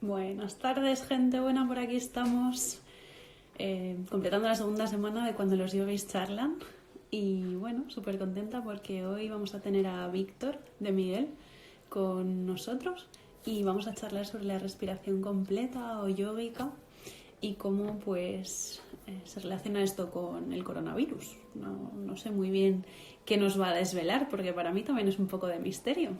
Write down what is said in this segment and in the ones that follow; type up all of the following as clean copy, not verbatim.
Buenas tardes, gente buena, por aquí estamos completando la segunda semana de cuando los yogis charlan. Y bueno, súper contenta porque hoy vamos a tener a Víctor de Miguel con nosotros y vamos a charlar sobre la respiración completa o yógica y cómo pues se relaciona esto con el coronavirus. No sé muy bien qué nos va a desvelar porque para mí también es un poco de misterio,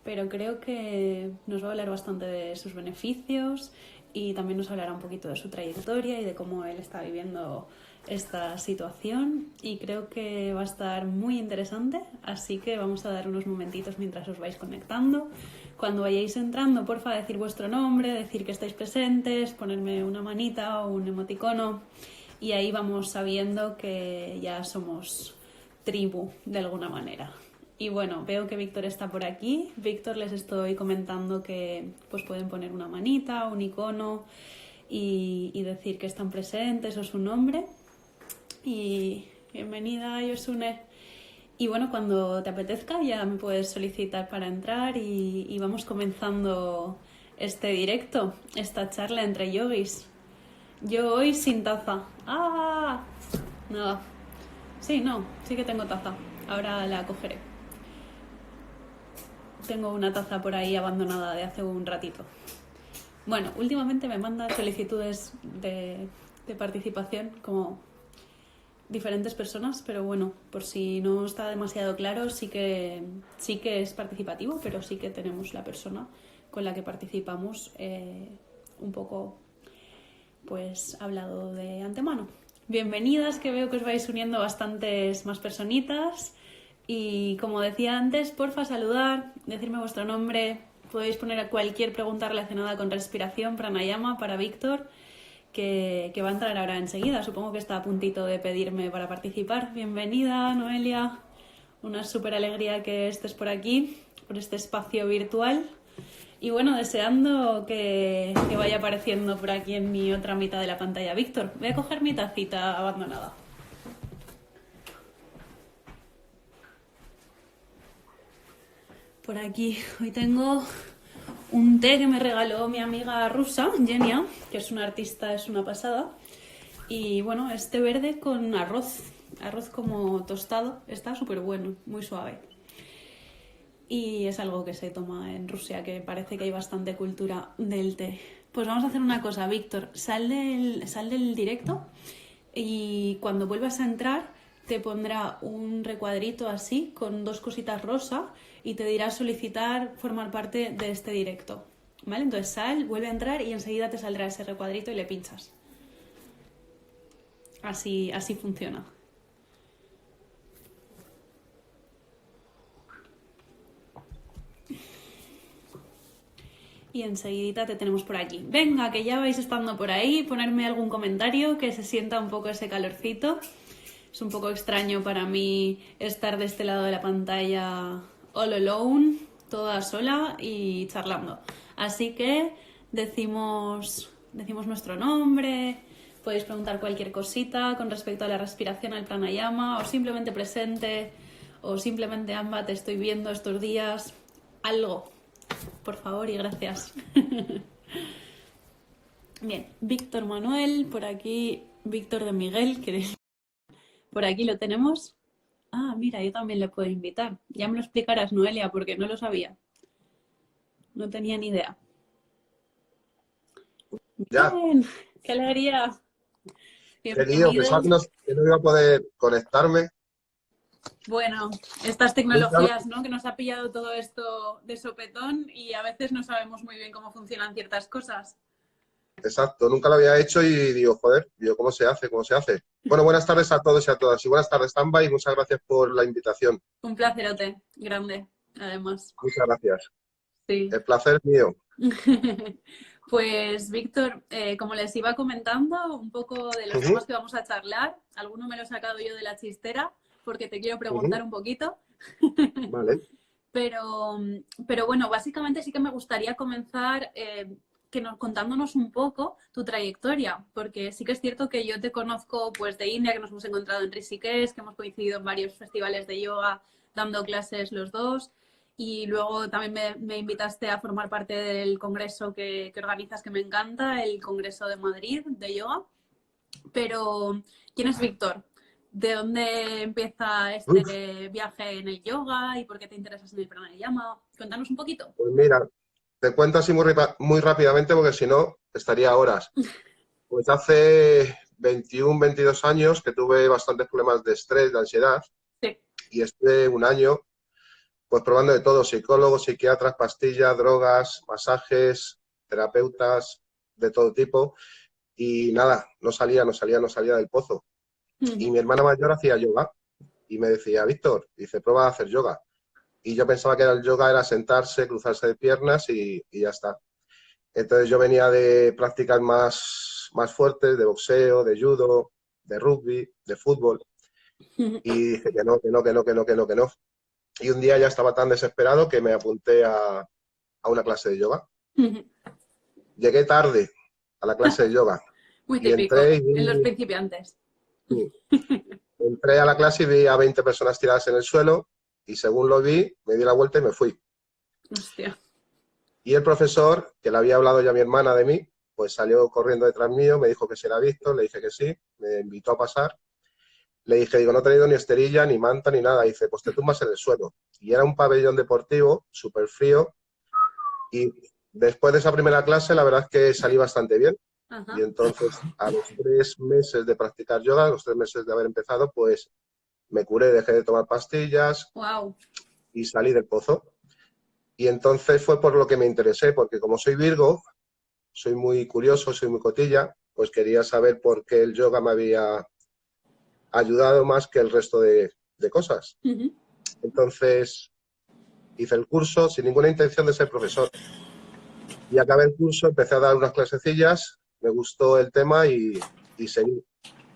pero creo que nos va a hablar bastante de sus beneficios y también nos hablará un poquito de su trayectoria y de cómo él está viviendo esta situación, y creo que va a estar muy interesante, así que vamos a dar unos momentitos mientras os vais conectando. Cuando vayáis entrando, porfa, decir vuestro nombre, decir que estáis presentes, ponerme una manita o un emoticono y ahí vamos sabiendo que ya somos tribu de alguna manera. Y bueno, veo que Víctor está por aquí. Víctor, les estoy comentando que pues pueden poner una manita, un icono y decir que están presentes o su nombre. Y bienvenida, Yosune. Y bueno, cuando te apetezca ya me puedes solicitar para entrar y vamos comenzando este directo, esta charla entre yogis. Yo hoy sin taza. ¡Ah! No. Sí que tengo taza. Ahora la cogeré. Tengo una taza por ahí abandonada de hace un ratito. Bueno, últimamente me mandan solicitudes de participación como diferentes personas, pero bueno, por si no está demasiado claro, sí que es participativo, pero sí que tenemos la persona con la que participamos un poco pues hablado de antemano. Bienvenidas, que veo que os vais uniendo bastantes más personitas. Y como decía antes, porfa, saludar, decirme vuestro nombre. Podéis poner cualquier pregunta relacionada con respiración, pranayama para Víctor, que va a entrar ahora enseguida. Supongo que está a puntito de pedirme para participar. Bienvenida, Noelia. Una súper alegría que estés por aquí, por este espacio virtual. Y bueno, deseando que vaya apareciendo por aquí en mi otra mitad de la pantalla Víctor. Voy a coger mi tacita abandonada. Por aquí hoy tengo un té que me regaló mi amiga rusa, Genia, que es una artista, es una pasada. Y bueno, es té verde con arroz como tostado, está súper bueno, muy suave. Y es algo que se toma en Rusia, que parece que hay bastante cultura del té. Pues vamos a hacer una cosa, Víctor, sal del directo y cuando vuelvas a entrar te pondrá un recuadrito así con dos cositas rosa y te dirá solicitar formar parte de este directo, ¿vale? Entonces sal, vuelve a entrar y enseguida te saldrá ese recuadrito y le pinchas. Así funciona. Y enseguidita te tenemos por aquí. Venga, que ya vais estando por ahí, ponerme algún comentario, que se sienta un poco ese calorcito. Es un poco extraño para mí estar de este lado de la pantalla all alone, toda sola y charlando. Así que decimos nuestro nombre, podéis preguntar cualquier cosita con respecto a la respiración, al pranayama, o simplemente presente, o simplemente Amba, te estoy viendo estos días, algo. Por favor y gracias. Bien, Víctor Manuel, por aquí Víctor de Miguel, que por aquí lo tenemos. Ah, mira, yo también le puedo invitar. Ya me lo explicarás, Noelia, porque no lo sabía. No tenía ni idea. Ya, Bien, qué alegría. qué lío, pensaba Bienvenidos. que no iba a poder conectarme. Bueno, estas Nunca- tecnologías, ¿no? Que nos ha pillado todo esto de sopetón y a veces no sabemos muy bien cómo funcionan ciertas cosas. Exacto, nunca lo había hecho y digo, joder, digo, ¿cómo se hace? ¿Cómo se hace? Bueno, buenas tardes a todos y a todas. Y buenas tardes, Tamba, y muchas gracias por la invitación. Un placerote, grande, además. Muchas gracias. Sí. El placer es mío. Pues Víctor, como les iba comentando, un poco de los Ujú, temas que vamos a charlar, alguno me lo he sacado yo de la chistera porque te quiero ujú. preguntar un poquito, Vale. pero, pero bueno, básicamente sí que me gustaría comenzar contándonos un poco tu trayectoria, porque sí que es cierto que yo te conozco pues de India, que nos hemos encontrado en Rishikesh, que hemos coincidido en varios festivales de yoga dando clases los dos. Y luego también me invitaste a formar parte del congreso que organizas, que me encanta, el Congreso de Madrid de yoga. Pero, ¿quién es Víctor? ¿De dónde empieza Uf, este viaje en el yoga y por qué te interesas en el pranayama? Cuéntanos un poquito. pues mira, te cuento así muy rápidamente porque si no, estaría horas. Pues hace 21, 22 años que tuve bastantes problemas de estrés, de ansiedad, Sí. y estuve un año pues probando de todo, psicólogos, psiquiatras, pastillas, drogas, masajes, terapeutas, de todo tipo, y nada, no salía del pozo. Y mi hermana mayor hacía yoga y me decía, Víctor, dice, prueba a hacer yoga. Y yo pensaba que el yoga era sentarse, cruzarse de piernas y ya está. Entonces yo venía de prácticas más fuertes, de boxeo, de judo, de rugby, de fútbol, y dije que no, que no, que no, que no, que no, que no. Y un día ya estaba tan desesperado que me apunté a una clase de yoga. Llegué tarde a la clase de yoga Muy y típico en los principiantes. entré a la clase y vi a 20 personas tiradas en el suelo y según lo vi, me di la vuelta y me fui. Hostia. Y el profesor, que le había hablado ya a mi hermana de mí, pues salió corriendo detrás mío, me dijo que si era Víctor, le dije que sí, me invitó a pasar. Le dije, digo, no he tenido ni esterilla, ni manta, ni nada. Dice, pues te tumbas en el suelo. Y era un pabellón deportivo, súper frío. Y después de esa primera clase, la verdad es que salí bastante bien. Y Ajá. entonces, a los 3 meses de practicar yoga, a los 3 meses de haber empezado, pues me curé, dejé de tomar pastillas Wow. y salí del pozo. Y entonces fue por lo que me interesé, porque como soy Virgo, soy muy curioso, soy muy cotilla, pues quería saber por qué el yoga me había ayudado más que el resto de cosas. Entonces hice el curso sin ninguna intención de ser profesor. Y acabé el curso, empecé a dar unas clasecillas, me gustó el tema y seguí.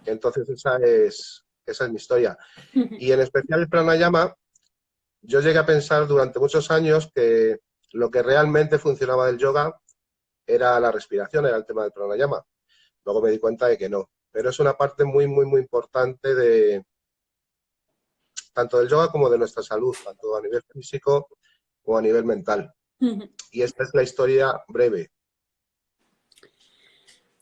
Entonces esa es mi historia. Y en especial el pranayama, yo llegué a pensar durante muchos años que lo que realmente funcionaba del yoga era la respiración, era el tema del pranayama. Luego me di cuenta de que no. Pero es una parte muy, muy, muy importante de tanto del yoga como de nuestra salud, tanto a nivel físico como a nivel mental. Y esta es la historia breve.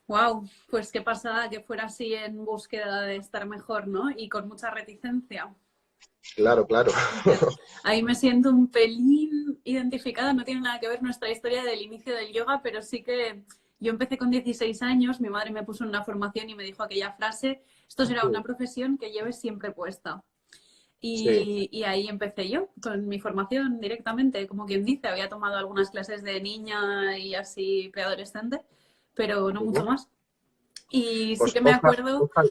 Wow, pues qué pasada que fuera así en búsqueda de estar mejor, ¿no? Y con mucha reticencia. Claro, claro. Ahí me siento un pelín identificada, no tiene nada que ver nuestra historia del inicio del yoga, pero sí que yo empecé con 16 años, mi madre me puso en una formación y me dijo aquella frase, esto será una profesión que lleves siempre puesta. Sí. Y ahí empecé yo con mi formación directamente, como quien dice, había tomado algunas clases de niña y así preadolescente, pero no mucho más. Y sí Pues que me acuerdo ojalá.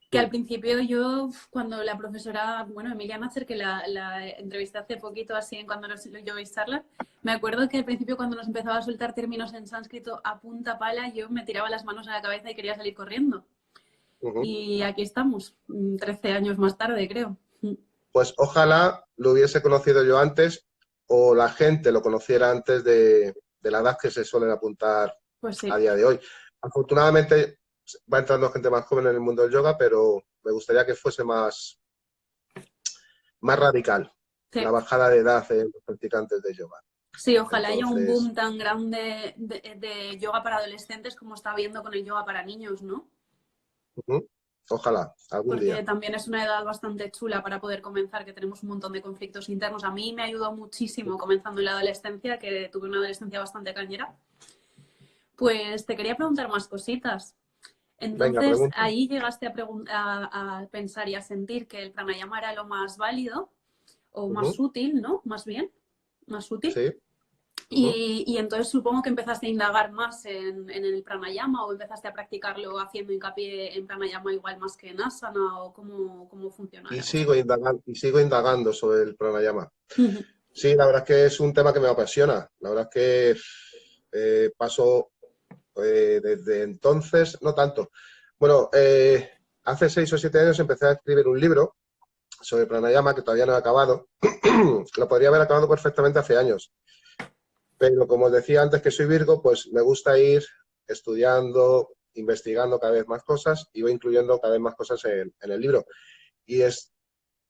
que al principio yo, cuando la profesora, bueno, Emilia Natcher, que la entrevisté hace poquito así en cuando yo veis charlas, me acuerdo que al principio cuando nos empezaba a soltar términos en sánscrito a punta pala, yo me tiraba las manos a la cabeza y quería salir corriendo. Y aquí estamos, 13 años más tarde, creo. Pues ojalá lo hubiese conocido yo antes o la gente lo conociera antes de la edad que se suelen apuntar Pues a sí, día de hoy. Afortunadamente va entrando gente más joven en el mundo del yoga, pero me gustaría que fuese más radical la sí. bajada de edad en los practicantes de yoga. Sí, ojalá haya un Entonces, boom tan grande de yoga para adolescentes como está habiendo con el yoga para niños, ¿no? ojalá, algún Porque día. también es una edad bastante chula para poder comenzar, que tenemos un montón de conflictos internos. A mí me ayudó muchísimo comenzando en la adolescencia, que tuve una adolescencia bastante cañera. Pues te quería preguntar más cositas. Venga, Entonces, pregunta. ahí llegaste a pensar y a sentir que el pranayama era lo más válido o más útil, ¿no? Más bien, más útil. Sí. Y entonces supongo que empezaste a indagar más en el pranayama o empezaste a practicarlo haciendo hincapié en pranayama igual más que en asana o cómo funciona Y la cosa. sigo indagando sobre el pranayama. Sí, la verdad es que es un tema que me apasiona. La verdad es que paso desde entonces, no tanto. Bueno, hace 6 o 7 años empecé a escribir un libro sobre pranayama que todavía no he acabado. Lo podría haber acabado perfectamente hace años. Pero como os decía antes que soy Virgo, pues me gusta ir estudiando, investigando cada vez más cosas y voy incluyendo cada vez más cosas en el libro. Y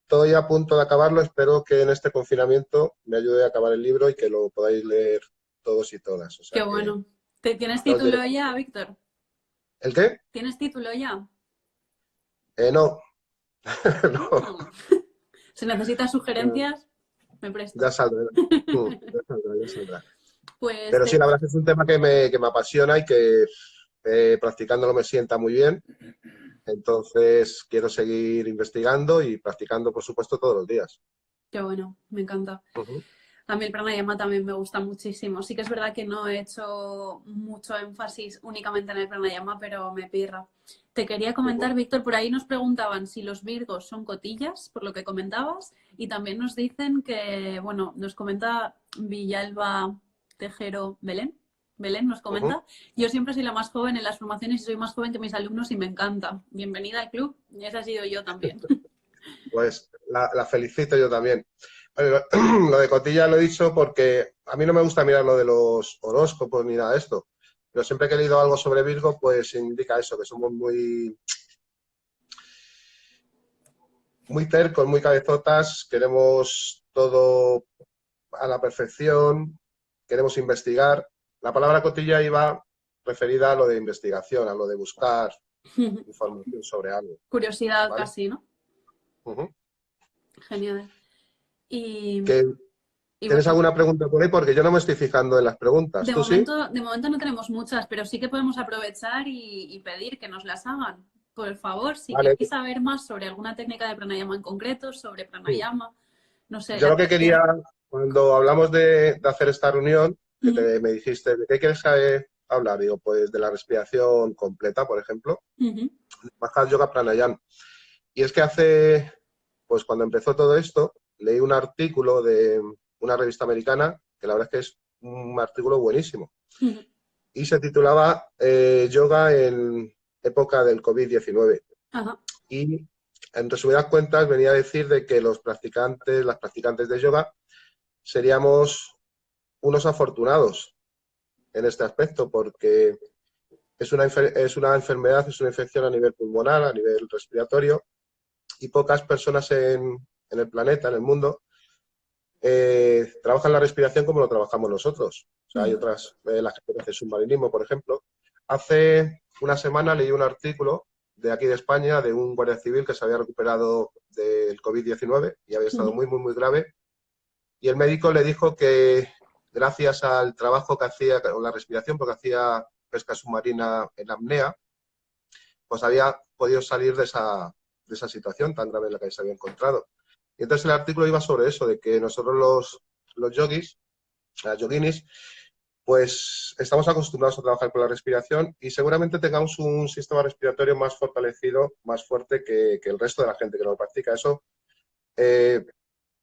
estoy a punto de acabarlo. Espero que en este confinamiento me ayude a acabar el libro y que lo podáis leer todos y todas. O Qué sea que bueno. ¿Tienes os diré. título ya, Víctor? ¿El qué? ¿Tienes título ya? No, no. Mm. Si necesitas sugerencias, me Ya presto. saldrá. Ya saldrá, ya saldrá. Pues Pero sí, la verdad es que es un tema que me apasiona y que practicándolo me sienta muy bien. Entonces quiero seguir investigando y practicando, por supuesto, todos los días. qué bueno, me encanta. Ujú, A mí el pranayama también me gusta muchísimo. Sí que es verdad que no he hecho mucho énfasis únicamente en el pranayama, pero me pirra. Te quería ujú. comentar, Víctor, por ahí nos preguntaban si los virgos son cotillas, por lo que comentabas, y también nos dicen que, bueno, nos comenta Villalba Tejero Belén. Belén nos Ujú. comenta, yo siempre soy la más joven en las formaciones y soy más joven que mis alumnos y me encanta. Bienvenida al club, y esa ha sido yo también. Pues la felicito yo también. Bueno, lo de cotilla lo he dicho porque a mí no me gusta mirar lo de los horóscopos ni nada de esto. Pero siempre que he leído algo sobre Virgo, pues indica eso, que somos muy tercos, muy cabezotas, queremos todo a la perfección, queremos investigar. La palabra cotilla iba referida a lo de investigación, a lo de buscar información sobre algo, Curiosidad ¿vale? casi, ¿no? Ujú. Genial. Y, ¿Que y ¿Tienes bueno, alguna pregunta por ahí? Porque yo no me estoy fijando en las preguntas. ¿Tú sí? de momento no tenemos muchas, pero sí que podemos aprovechar y pedir que nos las hagan. Por favor, si Vale. queréis saber más sobre alguna técnica de pranayama en concreto, sobre pranayama, no sé, Yo la lo que quería, atención. cuando hablamos de hacer esta reunión, Ujú, me dijiste, ¿de qué quieres hablar? Digo, pues de la respiración completa, por ejemplo, ujú, Mahas Yoga Pranayama. Y es que pues cuando empezó todo esto, leí un artículo de una revista americana, que la verdad es que es un artículo buenísimo, ujú. y se titulaba Yoga en época del COVID-19. Ajá. Y en resumidas cuentas venía a decir de que las practicantes de yoga, seríamos unos afortunados en este aspecto, porque es una enfermedad, es una infección a nivel pulmonar, a nivel respiratorio, y pocas personas en el planeta, en el mundo, trabajan la respiración como lo trabajamos nosotros. O sea, hay Ujú, otras, la gente que hace submarinismo, por ejemplo. Hace una semana leí un artículo de aquí de España de un guardia civil que se había recuperado del COVID-19 y había estado ujú, muy, muy, muy grave. Y el médico le dijo que gracias al trabajo que hacía con la respiración, porque hacía pesca submarina en apnea, pues había podido salir de esa situación tan grave en la que se había encontrado. Y entonces el artículo iba sobre eso, de que nosotros los yogis, las yoginis, pues estamos acostumbrados a trabajar con la respiración y seguramente tengamos un sistema respiratorio más fortalecido, más fuerte que el resto de la gente que lo practica. Eso eh,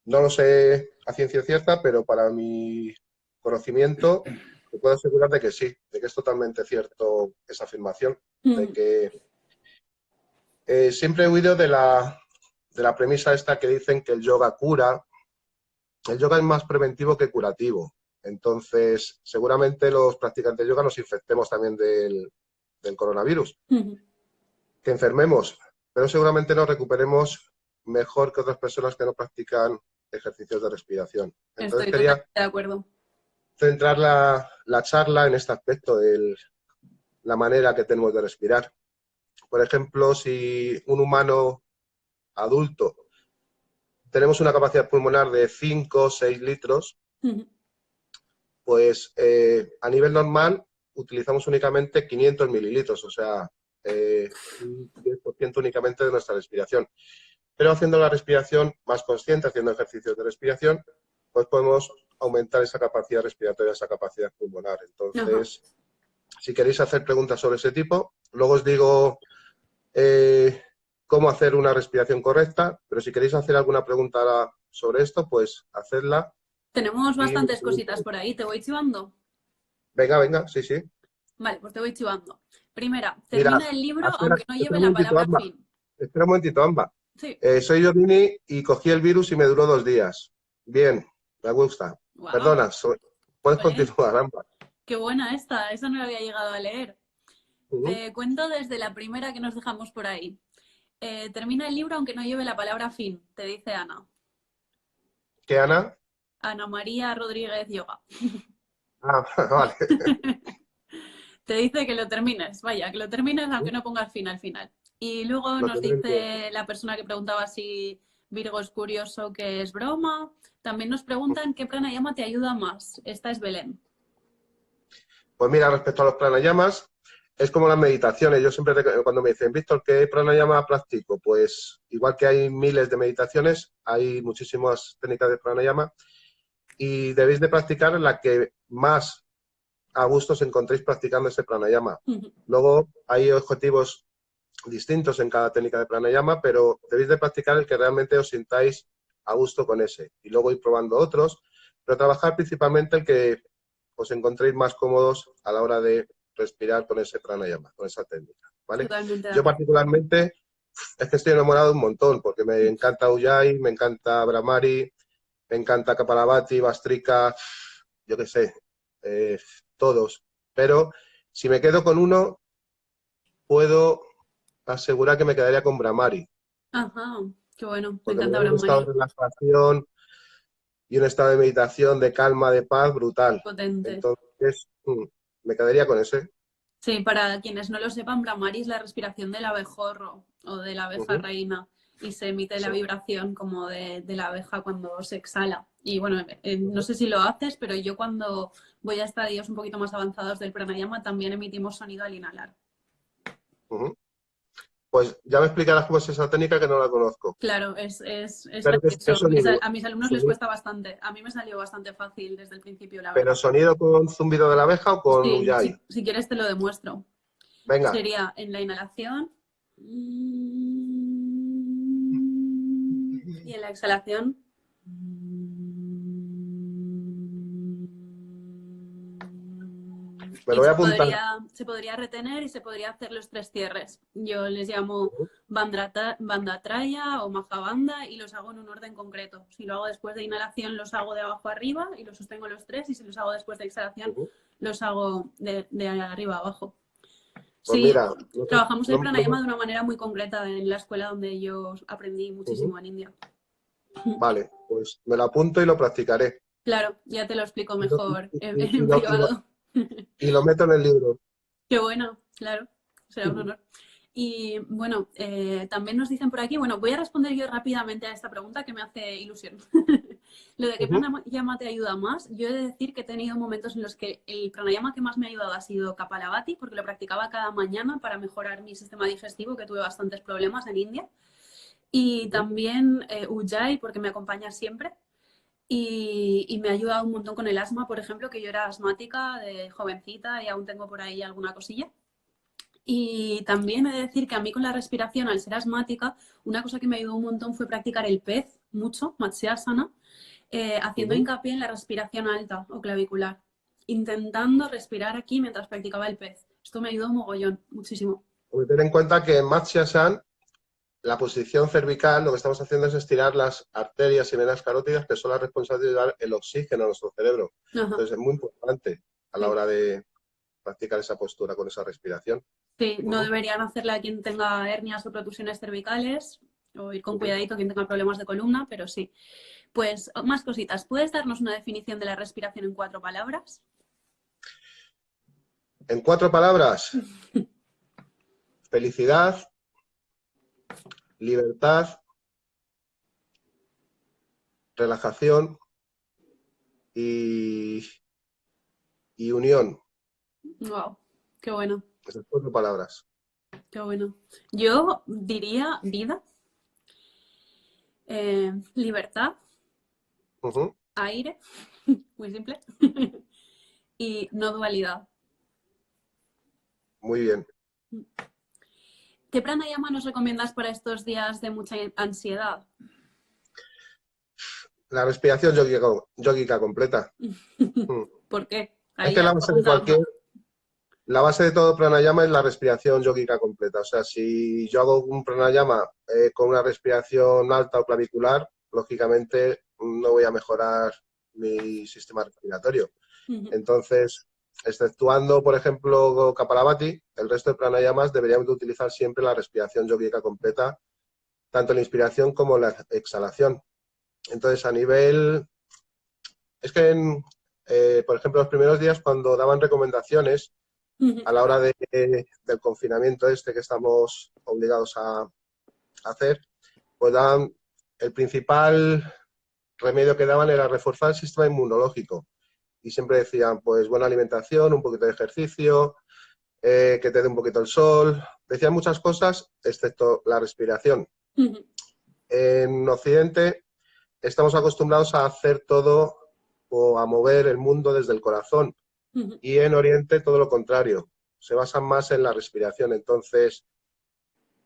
no lo sé a ciencia cierta, pero para mi conocimiento te puedo asegurar de que sí, de que es totalmente cierto esa afirmación, de ujú. que siempre he huido de la premisa esta que dicen que el yoga cura. El yoga es más preventivo que curativo. Entonces, seguramente los practicantes de yoga nos infectemos también del coronavirus, Ujú. que enfermemos, pero seguramente nos recuperemos mejor que otras personas que no practican ejercicios de respiración. Entonces, Estoy quería totalmente de acuerdo. centrar la charla en este aspecto de la manera que tenemos de respirar. Por ejemplo, si un humano adulto tenemos una capacidad pulmonar de 5 o 6 litros, Ujú, pues a nivel normal utilizamos únicamente 500 mililitros, o sea, un 10% únicamente de nuestra respiración. Pero haciendo la respiración más consciente, haciendo ejercicios de respiración, pues podemos aumentar esa capacidad respiratoria, esa capacidad pulmonar. ajá. Entonces, si queréis hacer preguntas sobre ese tipo, luego os digo eh, cómo hacer una respiración correcta, pero si queréis hacer alguna pregunta sobre esto, pues hacedla Tenemos y bastantes cositas por ahí, ¿te voy chivando? venga, venga, sí, sí. Vale, pues te voy chivando. Primera, Mira, termina el libro espera, aunque no lleve espera un la momentito, palabra Amba. fin. Espera un momentito, Amba. Sí. Soy Giovanni y cogí el virus y me duró 2 días. Bien, me gusta. Wow. Perdona, puedes Jolín, continuar, Amba. qué buena esa no la había llegado a leer. Ujú, Te cuento desde la primera que nos dejamos por ahí. Termina el libro aunque no lleve la palabra fin, te dice Ana. ¿Qué, Ana? Ana María Rodríguez Yoga. Ah, vale. Te dice que lo termines, vaya, que lo termines aunque no pongas fin al final. Y luego Lo nos tendré en cuenta. dice la persona que preguntaba si Virgo es curioso, que es broma. También nos preguntan qué pranayama te ayuda más. Esta es Belén. Pues mira, respecto a los pranayamas, es como las meditaciones. Yo siempre, cuando me dicen, Víctor, ¿qué pranayama practico? Pues igual que hay miles de meditaciones, hay muchísimas técnicas de pranayama y debéis de practicar la que más a gusto os encontréis practicando ese pranayama. Luego hay objetivos distintos en cada técnica de pranayama, pero debéis de practicar el que realmente os sintáis a gusto con ese y luego ir probando otros, pero trabajar principalmente el que os encontréis más cómodos a la hora de respirar con ese pranayama, con esa técnica, ¿vale? Totalmente de Yo acuerdo. particularmente es que estoy enamorado un montón porque me encanta Ujjayi, me encanta Brahmari, me encanta Kapalabhati, Vastrika, yo qué sé, todos. Pero si me quedo con uno, puedo asegurar que me quedaría con Brahmari, Ajá, qué bueno. Me porque me encanta da un estado de Brahmari. relajación y un estado de meditación, de calma, de paz brutal. Potente. Entonces, me quedaría con ese. Sí, para quienes no lo sepan, Brahmari es la respiración del abejorro o de la abeja Ujú, reina y se emite la sí. vibración como de la abeja cuando se exhala. Y bueno, no sé si lo haces, pero yo cuando voy a estadios un poquito más avanzados del pranayama también emitimos sonido al inhalar. Ujú. Pues ya me explicarás cómo es esa técnica que no la conozco. Claro, es Pero ¿qué gracioso. sonido? A mis alumnos les Sonido- cuesta bastante. A mí me salió bastante fácil desde el principio, la ¿Pero verdad. sonido con zumbido de la abeja o con Sí, Ujjayi? si quieres te lo demuestro. Venga. Sería en la inhalación y en la exhalación. Me lo Y voy a apuntar. se podría retener y se podría hacer los tres cierres. Yo les llamo Bandatraya o Mahabandha y los hago en un orden concreto. Si lo hago después de inhalación, los hago de abajo a arriba y los sostengo los tres. Y si los hago después de exhalación, Ujú. los hago de arriba a abajo. Pues Sí, mira, trabajamos el pranayama de una manera muy concreta en la escuela donde yo aprendí ujú. muchísimo en India. Vale, pues me lo apunto y lo practicaré. Claro, ya te lo explico Y lo, mejor y- y en lo- y lo- privado. y lo meto en el libro. Qué bueno, claro, será un Ujú, honor. Y bueno, también nos dicen por aquí, bueno, voy a responder yo rápidamente a esta pregunta que me hace ilusión. Lo de qué ujú, pranayama te ayuda más, yo he de decir que he tenido momentos en los que el pranayama que más me ha ayudado ha sido Kapalabhati, porque lo practicaba cada mañana para mejorar mi sistema digestivo, que tuve bastantes problemas en India. Y ujú. también Ujjayi, porque me acompaña siempre. Y me ha ayudado un montón con el asma, por ejemplo, que yo era asmática de jovencita y aún tengo por ahí alguna cosilla. Y también he de decir que a mí con la respiración, al ser asmática, una cosa que me ayudó un montón fue practicar el pez mucho, Matsyasana, haciendo Ujú. hincapié en la respiración alta o clavicular, intentando respirar aquí mientras practicaba el pez. Esto me ayudó un mogollón, muchísimo. Pues ten en cuenta que en Matsyasan, la posición cervical, lo que estamos haciendo es estirar las arterias y venas carótidas, que son las responsables de dar el oxígeno a nuestro cerebro. Ajá, Entonces es muy importante a la sí. hora de practicar esa postura con esa respiración. Sí, no Ujú, deberían hacerla a quien tenga hernias o protusiones cervicales o ir con ujú. cuidadito quien tenga problemas de columna, pero sí. Pues más cositas. ¿Puedes darnos una definición de la respiración en 4 palabras? En 4 palabras, felicidad, libertad, relajación y, y unión. Wow, qué bueno, Esas 4 palabras. qué bueno. Yo diría vida, libertad, Ujú. aire, muy simple, y no dualidad. Muy bien. ¿Qué pranayama nos recomiendas para estos días de mucha ansiedad? La respiración yógica completa. Mm. ¿Por qué? Es Ahí que has la base de apuntado cualquier, mal. la base de todo pranayama es la respiración yógica completa. O sea, si yo hago un pranayama con una respiración alta o clavicular, lógicamente no voy a mejorar mi sistema respiratorio. Entonces, exceptuando, por ejemplo, Kapalabhati, el resto de pranayamas deberíamos de utilizar siempre la respiración yógica completa, tanto la inspiración como la exhalación. Entonces, a nivel... Es que, por ejemplo, los primeros días cuando daban recomendaciones a la hora del confinamiento que estamos obligados a hacer, pues daban, el principal remedio que daban era reforzar el sistema inmunológico. Y siempre decían, pues, buena alimentación, un poquito de ejercicio, que te dé un poquito el sol. Decían muchas cosas, excepto la respiración. En Occidente estamos acostumbrados a hacer todo o a mover el mundo desde el corazón. Y en Oriente todo lo contrario. Se basan más en la respiración. Entonces,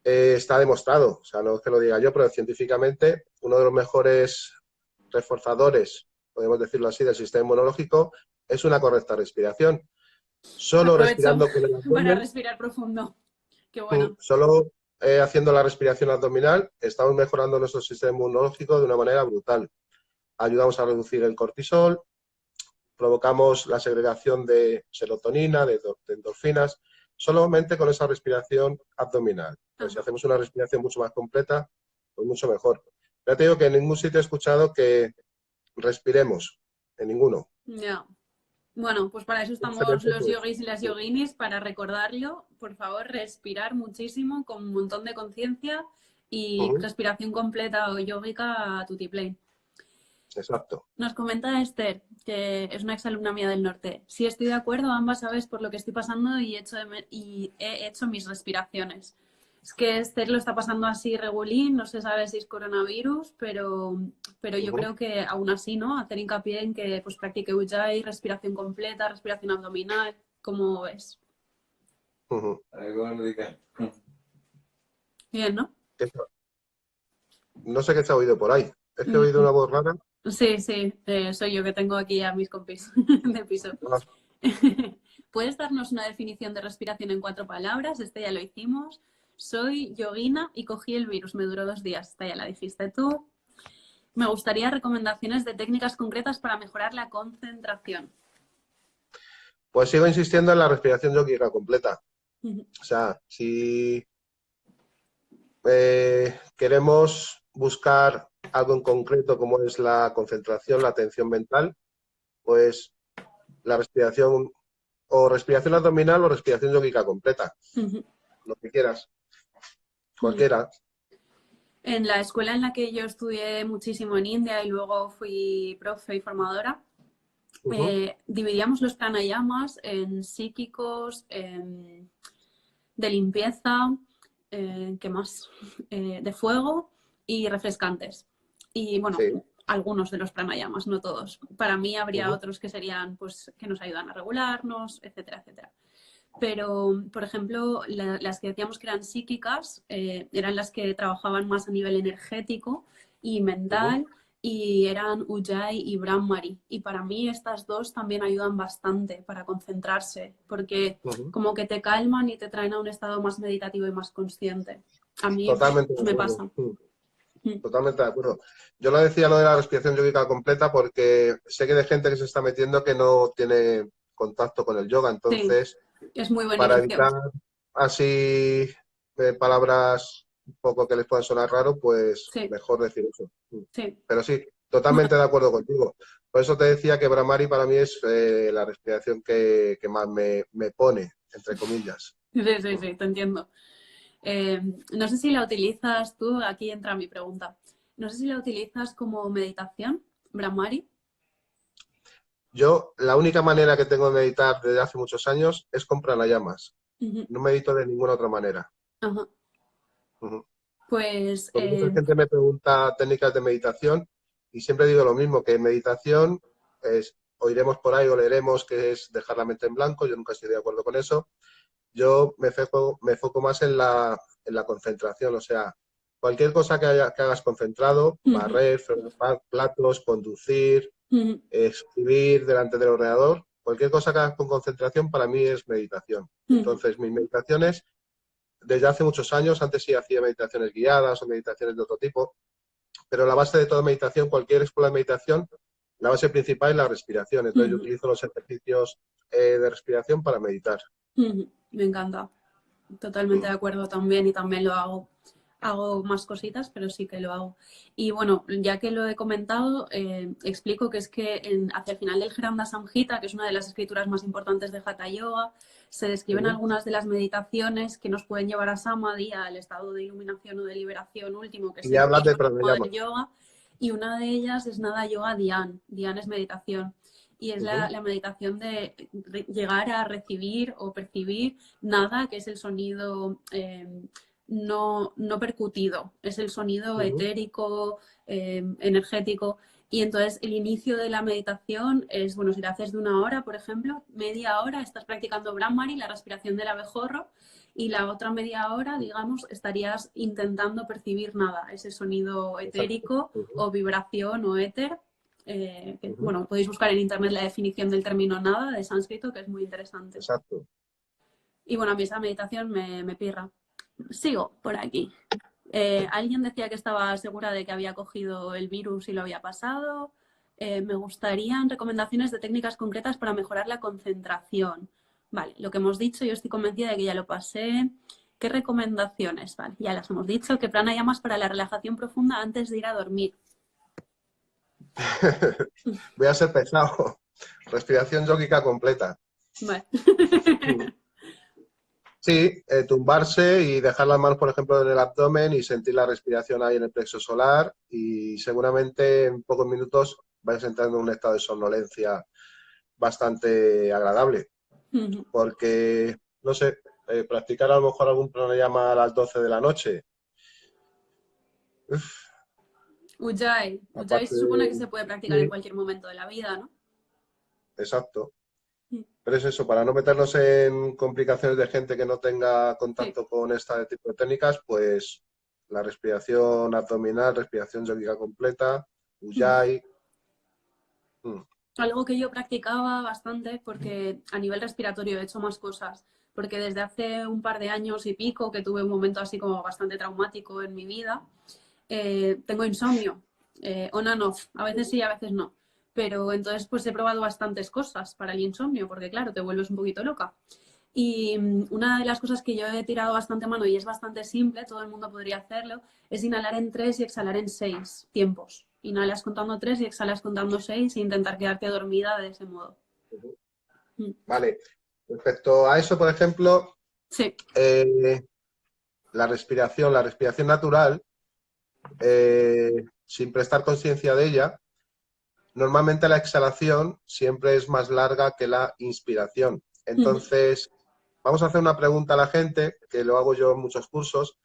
está demostrado, o sea, no es que lo diga yo, pero científicamente uno de los mejores reforzadores, podemos decirlo así, del sistema inmunológico es una correcta respiración. Solo Aprovecho respirando con el para abdomen, respirar profundo. Qué bueno. solo haciendo la respiración abdominal, estamos mejorando nuestro sistema inmunológico de una manera brutal. Ayudamos a reducir el cortisol, provocamos la segregación de serotonina, de endorfinas, solamente con esa respiración abdominal. Pues si hacemos una respiración mucho más completa, pues mucho mejor. Ya te digo que en ningún sitio he escuchado que respiremos, en ninguno. Ya. Bueno, pues para eso estamos los yogis y las yoginis, para recordarlo. Por favor, respirar muchísimo, con un montón de conciencia y respiración completa o yógica a tutiplén. Exacto. Nos comenta Esther, que es una exalumna mía del norte. Sí, estoy de acuerdo, ambas sabes por lo que estoy pasando y he hecho mis respiraciones. Es que Esther lo está pasando así regulín, no se sabe si es coronavirus, pero yo creo que aún así, ¿no? Hacer hincapié en que pues practique Ujjayi, respiración completa, respiración abdominal, ¿cómo ves? Bien, ¿no? No sé qué se ha oído por ahí. Es que he oído una voz rara. Sí, sí, soy yo que tengo aquí a mis compis del piso. ¿Puedes darnos una definición de respiración en 4 palabras? Este ya lo hicimos. Soy yogina y cogí el virus. Me duró 2 días. Esta ya la dijiste tú. Me gustaría recomendaciones de técnicas concretas para mejorar la concentración. Pues sigo insistiendo en la respiración yógica completa. O sea, si queremos buscar algo en concreto como es la concentración, la atención mental, pues la respiración o respiración abdominal o respiración yógica completa. Lo que quieras. Cualquiera. En la escuela en la que yo estudié muchísimo en India y luego fui profe y formadora, dividíamos los pranayamas en psíquicos, de limpieza, ¿qué más? De fuego y refrescantes. Y bueno, algunos de los pranayamas, no todos. Para mí habría otros que serían, pues, que nos ayudan a regularnos, etcétera, etcétera. Pero, por ejemplo, las que decíamos que eran psíquicas eran las que trabajaban más a nivel energético y mental y eran Ujjayi y Brahmari. Y para mí estas dos también ayudan bastante para concentrarse porque como que te calman y te traen a un estado más meditativo y más consciente. A mí me pasa. Totalmente de acuerdo. Yo lo decía lo de la respiración yógica completa porque sé que hay gente que se está metiendo que no tiene contacto con el yoga, entonces es muy buen para inicio. evitar así palabras un poco que les puedan sonar raro, pues mejor decir eso. Pero sí, totalmente de acuerdo contigo. Por eso te decía que Brahmari para mí es la respiración que más me pone, entre comillas. Sí, te entiendo. No sé si la utilizas tú, aquí entra mi pregunta. No sé si la utilizas como meditación, Brahmari. Yo, la única manera que tengo de meditar desde hace muchos años es con pranayamas. No medito de ninguna otra manera. Pues... Porque mucha gente me pregunta técnicas de meditación y siempre digo lo mismo, que meditación oiremos por ahí o leeremos que es dejar la mente en blanco, yo nunca estoy de acuerdo con eso. Yo me enfoco más en la concentración, o sea, cualquier cosa que hagas concentrado, barrer, fregar platos, conducir, escribir delante del ordenador, cualquier cosa que hagas con concentración para mí es meditación. Entonces, mis meditaciones, desde hace muchos años, antes sí hacía meditaciones guiadas o meditaciones de otro tipo, pero la base de toda meditación, cualquier escuela de meditación, la base principal es la respiración. Entonces, yo utilizo los ejercicios de respiración para meditar. Me encanta. Totalmente de acuerdo también y también lo hago. Hago más cositas, pero sí que lo hago. Y bueno, ya que lo he comentado, explico que es que hacia el final del Jnana Samhita, que es una de las escrituras más importantes de Hatha Yoga, se describen algunas de las meditaciones que nos pueden llevar a Samadhi, al estado de iluminación o de liberación último, que es Y el hablas de último pranayama. del yoga. Y una de ellas es Nada Yoga Dhyan. Dhyan es meditación. Y es la meditación de llegar a recibir o percibir nada, que es el sonido no percutido, es el sonido etérico, energético. Y entonces el inicio de la meditación es, bueno, si la haces de 1 hora, por ejemplo, media hora estás practicando Brahmari, la respiración del abejorro, y la otra media hora, digamos, estarías intentando percibir nada, ese sonido etérico o vibración o éter. Bueno, podéis buscar en internet la definición del término nada de sánscrito, que es muy interesante. Exacto. Y bueno, a mí esa meditación me pirra. Sigo por aquí. Alguien decía que estaba segura de que había cogido el virus y lo había pasado. Me gustarían recomendaciones de técnicas concretas para mejorar la concentración. Vale, lo que hemos dicho, yo estoy convencida de que ya lo pasé. ¿Qué recomendaciones? Vale, ya las hemos dicho. ¿Qué pranayamas para la relajación profunda antes de ir a dormir? Voy a ser pesado. Respiración yógica completa. Vale. Sí, tumbarse y dejar las manos, por ejemplo, en el abdomen y sentir la respiración ahí en el plexo solar y seguramente en pocos minutos vais entrando en un estado de somnolencia bastante agradable. Porque, no sé, practicar a lo mejor algún pranayama a las 12 de la noche. Ujjayi. Ujjayi se supone que se puede practicar en cualquier momento de la vida, ¿no? Exacto. Pero es eso, para no meternos en complicaciones de gente que no tenga contacto con este tipo de técnicas, pues la respiración abdominal, respiración yógica completa, Ujjayi. Algo que yo practicaba bastante, porque a nivel respiratorio he hecho más cosas, porque desde hace un par de años y pico, que tuve un momento así como bastante traumático en mi vida, tengo insomnio, on and off, a veces sí, a veces no. Pero entonces pues he probado bastantes cosas para el insomnio, porque claro, te vuelves un poquito loca. Y una de las cosas que yo he tirado bastante mano y es bastante simple, todo el mundo podría hacerlo, es inhalar en 3 y exhalar en 6 tiempos. Inhalas contando 3 y exhalas contando 6 e intentar quedarte dormida de ese modo. Vale. Respecto a eso, por ejemplo, sí. La respiración natural, sin prestar conciencia de ella, normalmente la exhalación siempre es más larga que la inspiración. Entonces, vamos a hacer una pregunta a la gente, que lo hago yo en muchos cursos,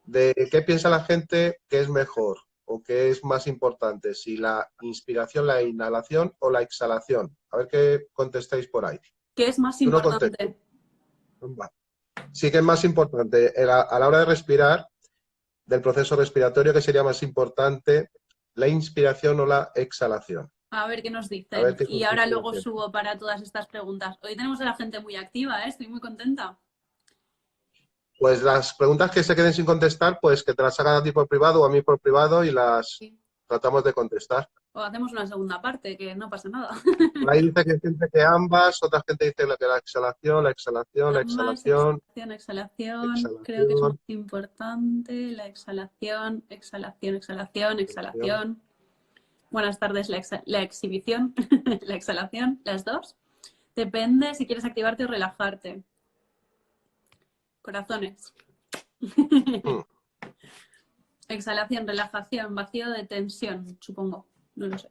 de qué piensa la gente que es mejor o que es más importante, si la inspiración, la inhalación o la exhalación. A ver qué contestáis por ahí. ¿Qué es más importante? Sí que es más importante a la hora de respirar, del proceso respiratorio, que sería más importante la inspiración o la exhalación. A ver qué nos dicen. Y ahora luego subo para todas estas preguntas. Hoy tenemos a la gente muy activa, ¿eh? Estoy muy contenta. Pues las preguntas que se queden sin contestar, pues que te las hagan a ti por privado o a mí por privado y las tratamos de contestar. O hacemos una segunda parte, que no pasa nada. Ahí dice que gente que ambas, otra gente dice que la exhalación, la exhalación, la exhalación. Exhalación. Creo que es más importante. La exhalación, exhalación, exhalación, exhalación. Buenas tardes, la exhibición, la exhalación, las dos. Depende si quieres activarte o relajarte. Corazones. Exhalación, relajación, vacío de tensión, supongo. No lo sé.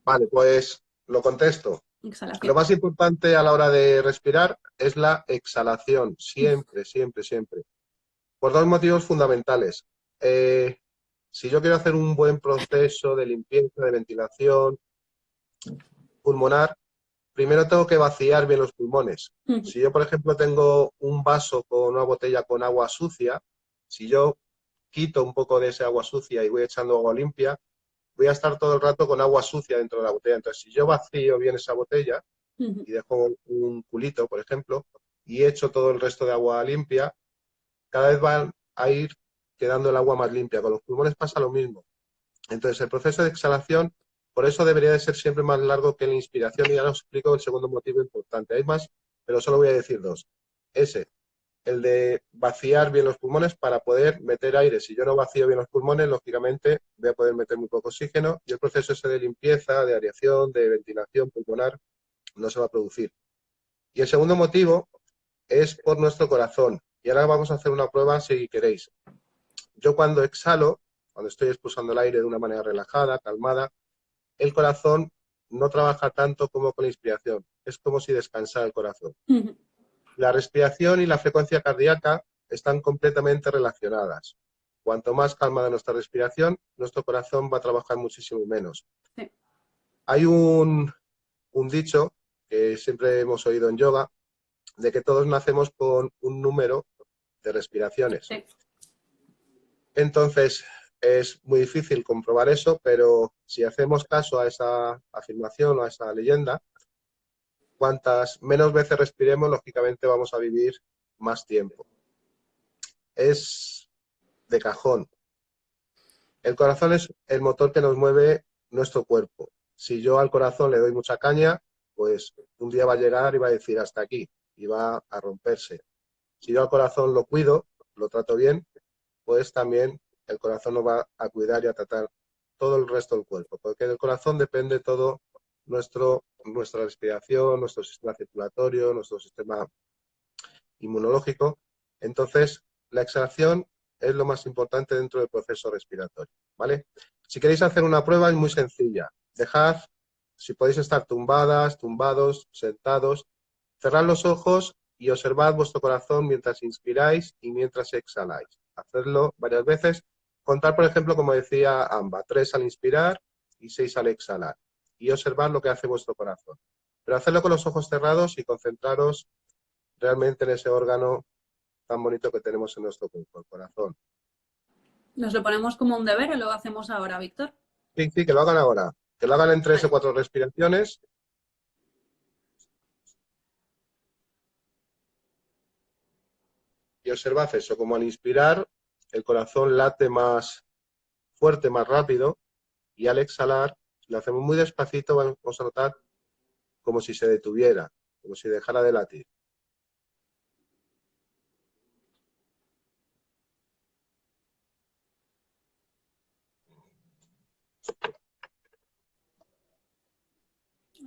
Vale, pues lo contesto. Exhalación. Lo más importante a la hora de respirar es la exhalación, siempre, siempre, siempre. Por dos motivos fundamentales. Si yo quiero hacer un buen proceso de limpieza, de ventilación pulmonar, primero tengo que vaciar bien los pulmones. Si yo, por ejemplo, tengo un vaso con una botella con agua sucia, si yo quito un poco de ese agua sucia y voy echando agua limpia, voy a estar todo el rato con agua sucia dentro de la botella. Entonces, si yo vacío bien esa botella y dejo un culito, por ejemplo, y echo todo el resto de agua limpia, cada vez va a ir quedando el agua más limpia. Con los pulmones pasa lo mismo. Entonces, el proceso de exhalación, Por eso debería de ser siempre más largo que la inspiración y ahora os explico el segundo motivo importante. Hay más, pero solo voy a decir dos. Ese, el de vaciar bien los pulmones para poder meter aire. Si yo no vacío bien los pulmones, lógicamente voy a poder meter muy poco oxígeno y el proceso ese de limpieza, de aireación, de ventilación pulmonar no se va a producir. Y el segundo motivo es por nuestro corazón. Y ahora vamos a hacer una prueba si queréis. Yo cuando exhalo, cuando estoy expulsando el aire de una manera relajada, calmada, el corazón no trabaja tanto como con la inspiración. Es como si descansara el corazón. La respiración y la frecuencia cardíaca están completamente relacionadas. Cuanto más calmada nuestra respiración, nuestro corazón va a trabajar muchísimo menos. Sí. Hay un dicho que siempre hemos oído en yoga, de que todos nacemos con un número de respiraciones. Sí. Entonces, es muy difícil comprobar eso, pero si hacemos caso a esa afirmación o a esa leyenda, cuantas menos veces respiremos, lógicamente vamos a vivir más tiempo. Es de cajón. El corazón es el motor que nos mueve nuestro cuerpo. Si yo al corazón le doy mucha caña, pues un día va a llegar y va a decir hasta aquí y va a romperse. Si yo al corazón lo cuido, lo trato bien, pues también el corazón lo va a cuidar y a tratar todo el resto del cuerpo, porque del corazón depende todo nuestra respiración, nuestro sistema circulatorio, nuestro sistema inmunológico. Entonces, la exhalación es lo más importante dentro del proceso respiratorio, ¿vale? Si queréis hacer una prueba es muy sencilla. Dejad, si podéis estar tumbadas, tumbados, sentados, cerrad los ojos y observad vuestro corazón mientras inspiráis y mientras exhaláis. Hacedlo varias veces. Contar, por ejemplo, como decía Amba, 3 al inspirar y 6 al exhalar. Y observad lo que hace vuestro corazón. Pero hacedlo con los ojos cerrados y concentraros realmente en ese órgano tan bonito que tenemos en nuestro cuerpo, el corazón. ¿Nos lo ponemos como un deber o lo hacemos ahora, Víctor? Sí, sí, que lo hagan ahora. Que lo hagan en 3 o 4 respiraciones. Y observad eso, como al inspirar, el corazón late más fuerte, más rápido, y al exhalar, si lo hacemos muy despacito, vamos a notar como si se detuviera, como si dejara de latir.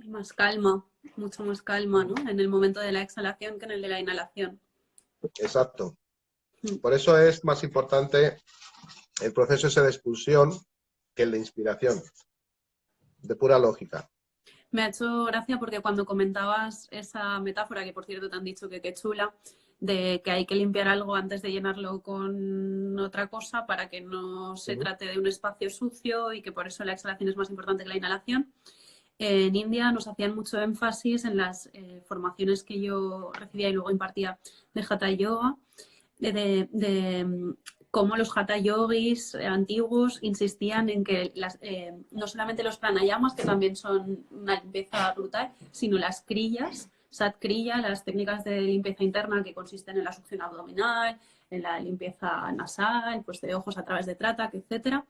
Hay más calma, mucho más calma, ¿no? En el momento de la exhalación que en el de la inhalación. Exacto. Por eso es más importante el proceso ese de expulsión que el de inspiración, de pura lógica. Me ha hecho gracia porque cuando comentabas esa metáfora, que por cierto te han dicho que qué chula, de que hay que limpiar algo antes de llenarlo con otra cosa para que no se trate de un espacio sucio y que por eso la exhalación es más importante que la inhalación. En India nos hacían mucho énfasis en las formaciones que yo recibía y luego impartía de Hatha Yoga, de cómo los Hatha Yogis antiguos insistían en que no solamente los pranayamas, que también son una limpieza brutal, sino las kriyas, Sat Kriya, las técnicas de limpieza interna que consisten en la succión abdominal, en la limpieza nasal, pues de ojos a través de Tratak, etcétera,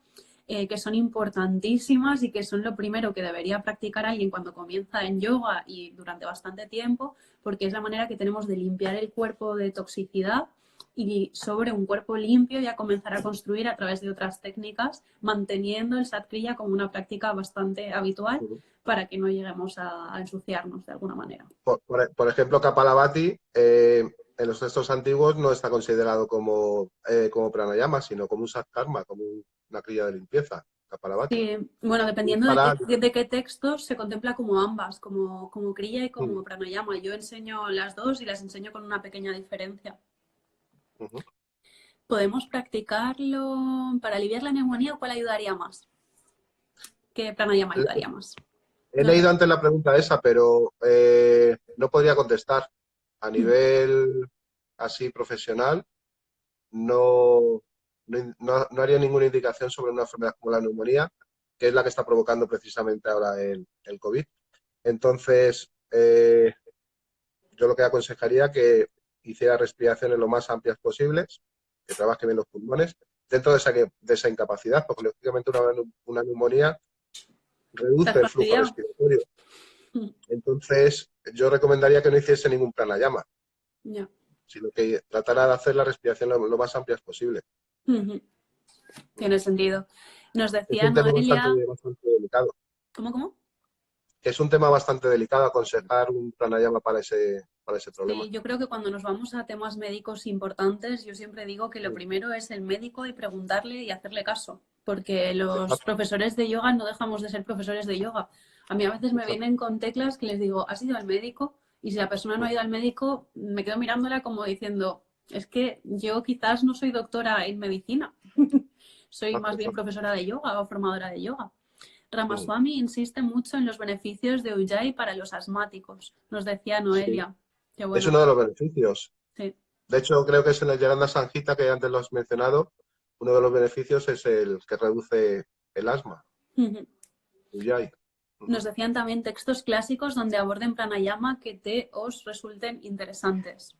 que son importantísimas y que son lo primero que debería practicar alguien cuando comienza en yoga y durante bastante tiempo, porque es la manera que tenemos de limpiar el cuerpo de toxicidad y sobre un cuerpo limpio ya comenzar a construir a través de otras técnicas, manteniendo el Sat Kriya como una práctica bastante habitual para que no lleguemos a ensuciarnos de alguna manera. Por ejemplo, Kapalabhati en los textos antiguos no está considerado como pranayama, sino como un satkarma, como una kriya de limpieza. Kapalabhati. Sí, bueno, dependiendo de qué textos se contempla como ambas, como kriya y como pranayama. Yo enseño las dos y las enseño con una pequeña diferencia. ¿Podemos practicarlo para aliviar la neumonía o cuál ayudaría más? ¿Qué pranayama ayudaría más? He leído antes la pregunta esa, pero no podría contestar. A nivel así profesional, no haría ninguna indicación sobre una enfermedad como la neumonía, que es la que está provocando precisamente ahora el COVID. Entonces, yo lo que aconsejaría que hiciera respiraciones lo más amplias posibles, que trabaje bien los pulmones, dentro de esa incapacidad, porque lógicamente una neumonía ¿Te has reduce el flujo fastidiado? respiratorio. Entonces, yo recomendaría que no hiciese ningún pranayama, Ya. sino que tratara de hacer la respiración lo más amplias posible. Ujú. Tiene sentido. Nos Es decía un tema bastante, Noelia, bastante delicado. ¿cómo? Es un tema bastante delicado aconsejar un pranayama para ese problema. Sí, yo creo que cuando nos vamos a temas médicos importantes, yo siempre digo que lo Mm, primero es el médico y preguntarle y hacerle caso, porque los Exacto, profesores de yoga no dejamos de ser profesores de yoga. A mí a veces me exacto. vienen con teclas que les digo, ¿has ido al médico? Y si la persona no Mm, ha ido al médico, me quedo mirándola como diciendo, es que yo quizás no soy doctora en medicina, soy Exacto, más bien exacto. profesora de yoga o formadora de yoga. Mm, Ramaswamy insiste mucho en los beneficios de Ujjayi para los asmáticos, nos decía Sí, Noelia. Qué es bueno. uno de los beneficios. Sí. De hecho, creo que es en el Yagana Sanjita, que antes lo has mencionado, uno de los beneficios es el que reduce el asma, Ujú. Ujjayi. Nos Ujú. decían también textos clásicos donde aborden pranayama que te os resulten interesantes.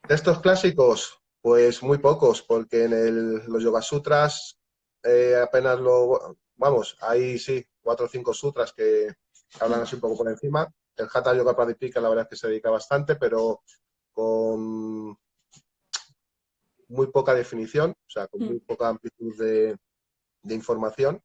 Textos clásicos, pues muy pocos, porque en los Yoga Sutras apenas vamos, hay sí, 4 o 5 sutras que hablan así un poco por encima. El Hatha Yoga Pradipika la verdad es que se dedica bastante, pero con muy poca definición, o sea, con Mm. muy poca amplitud de información.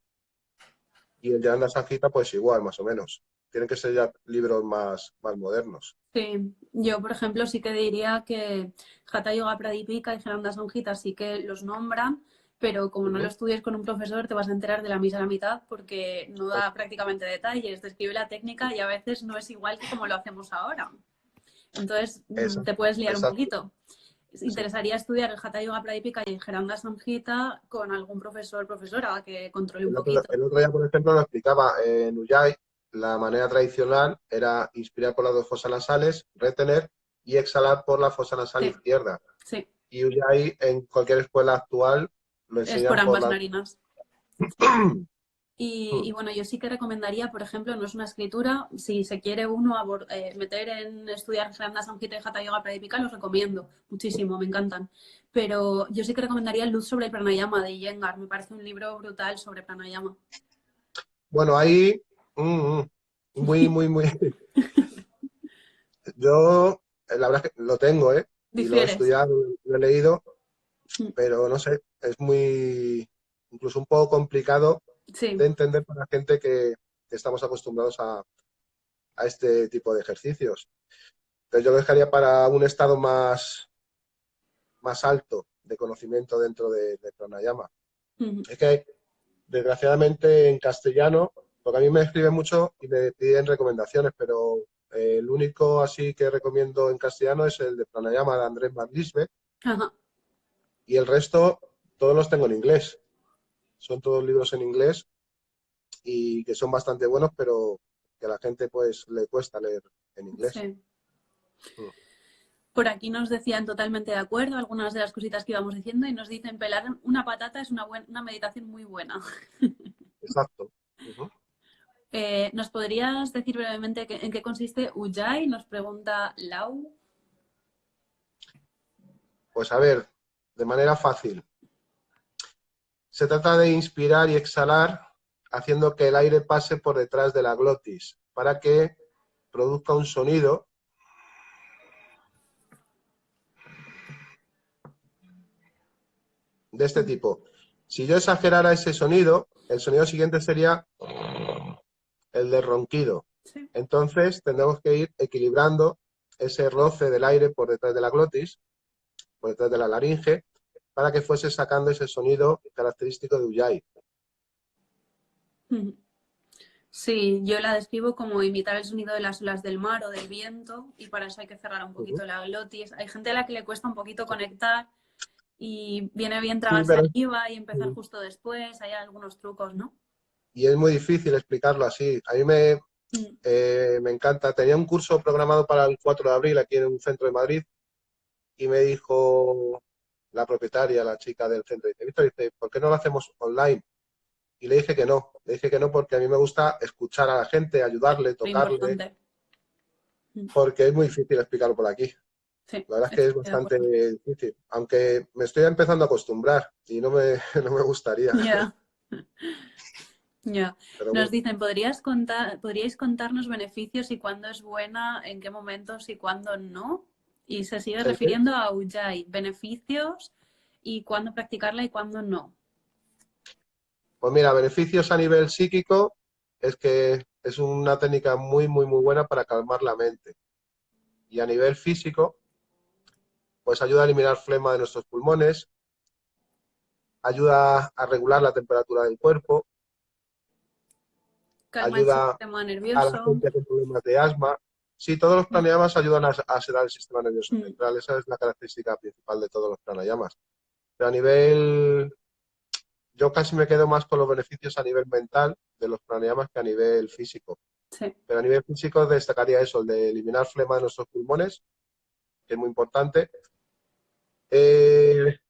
Y el Yagana Sanjita, pues igual, más o menos. Tienen que ser ya libros más modernos. Sí, yo por ejemplo sí que diría que Hatha Yoga Pradipika y Jnana Samhita sí que los nombran, pero como no lo Ujú. estudies con un profesor te vas a enterar de la misa a la mitad porque no da Exacto. prácticamente detalles, describe la técnica y a veces no es igual que como lo hacemos ahora. Entonces te Exacto. puedes liar un Exacto. poquito. Sí. Interesaría estudiar el Hatha Yoga Pradipika y el Jnana Samhita con algún profesor o profesora que controle un poquito. El otro día, por ejemplo, lo explicaba en Ujjayi, la manera tradicional era inspirar por las 2 fosas nasales, retener y exhalar por la fosa nasal Sí, izquierda. sí, Y Ujjayi en cualquier escuela actual lo es por enseñan por ambas la... narinas. Y bueno, yo sí que recomendaría, por ejemplo, no es una escritura, si se quiere uno meter en estudiar Jnana Samhita y Hatha Yoga Pradipika, los recomiendo muchísimo, me encantan. Pero yo sí que recomendaría Luz sobre el pranayama de Iyengar, me parece un libro brutal sobre pranayama. Bueno, ahí, mm, muy, muy, muy... Yo, la verdad es que lo tengo, ¿eh? Y lo he ¿Difieres? estudiado, lo he leído, pero no sé, es muy, incluso un poco complicado de Sí. entender para la gente que estamos acostumbrados a este tipo de ejercicios. Entonces yo lo dejaría para un estado más alto de conocimiento dentro de pranayama. Es que desgraciadamente en castellano, porque a mí me escriben mucho y me piden recomendaciones, pero el único así que recomiendo en castellano es el de pranayama de Andrés Van Lisbeth Ajá. y el resto todos los tengo en inglés. Son todos libros en inglés y que son bastante buenos, pero que a la gente pues le cuesta leer en inglés. Sí. Mm, Por aquí nos decían totalmente de acuerdo algunas de las cositas que íbamos diciendo y nos dicen pelar una patata es una meditación muy buena. Exacto. Ujú. ¿Nos podrías decir brevemente en qué consiste Ujjayi? Nos pregunta Lau. Pues a ver, de manera fácil. Se trata de inspirar y exhalar haciendo que el aire pase por detrás de la glotis para que produzca un sonido de este tipo. Si yo exagerara ese sonido, el sonido siguiente sería el de ronquido. Sí. Entonces tendremos que ir equilibrando ese roce del aire por detrás de la glotis, por detrás de la laringe, para que fuese sacando ese sonido característico de Ujjayi. Sí, yo la describo como imitar el sonido de las olas del mar o del viento y para eso hay que cerrar un Uh -huh. poquito la glotis. Hay gente a la que le cuesta un poquito conectar y viene bien Sí, tragar pero saliva y empezar justo después. Hay algunos trucos, ¿no? y es muy difícil explicarlo así. A mí me encanta. Tenía un curso programado para el 4 de abril aquí en un centro de Madrid y me dijo la propietaria, la chica del centro, dice, Víctor, dice, ¿por qué no lo hacemos online? Y le dije que no porque a mí me gusta escuchar a la gente, ayudarle, Muy tocarle, importante. porque es muy difícil explicarlo por aquí. Sí, La verdad es que es estoy de bastante acuerdo. difícil, aunque me estoy empezando a acostumbrar y no me gustaría. Ya. Ya. Pero Nos bueno, dicen, ¿podríais contarnos beneficios y cuándo es buena, en qué momentos y cuándo no? Y se sigue ¿el qué? refiriendo a Ujjayi, beneficios y cuándo practicarla y cuándo no. Pues mira, beneficios a nivel psíquico es que es una técnica muy, muy, muy buena para calmar la mente. Y a nivel físico, pues ayuda a eliminar flema de nuestros pulmones, ayuda a regular la temperatura del cuerpo, Calma el ayuda sistema a la nervioso. gente con problemas de asma. Sí, todos los Mm, pranayamas ayudan a sedar el sistema nervioso mm, central. Esa es la característica principal de todos los pranayamas. Pero a nivel, yo casi me quedo más con los beneficios a nivel mental de los pranayamas que a nivel físico. sí. Pero a nivel físico destacaría eso, el de eliminar flema de nuestros pulmones, que es muy importante,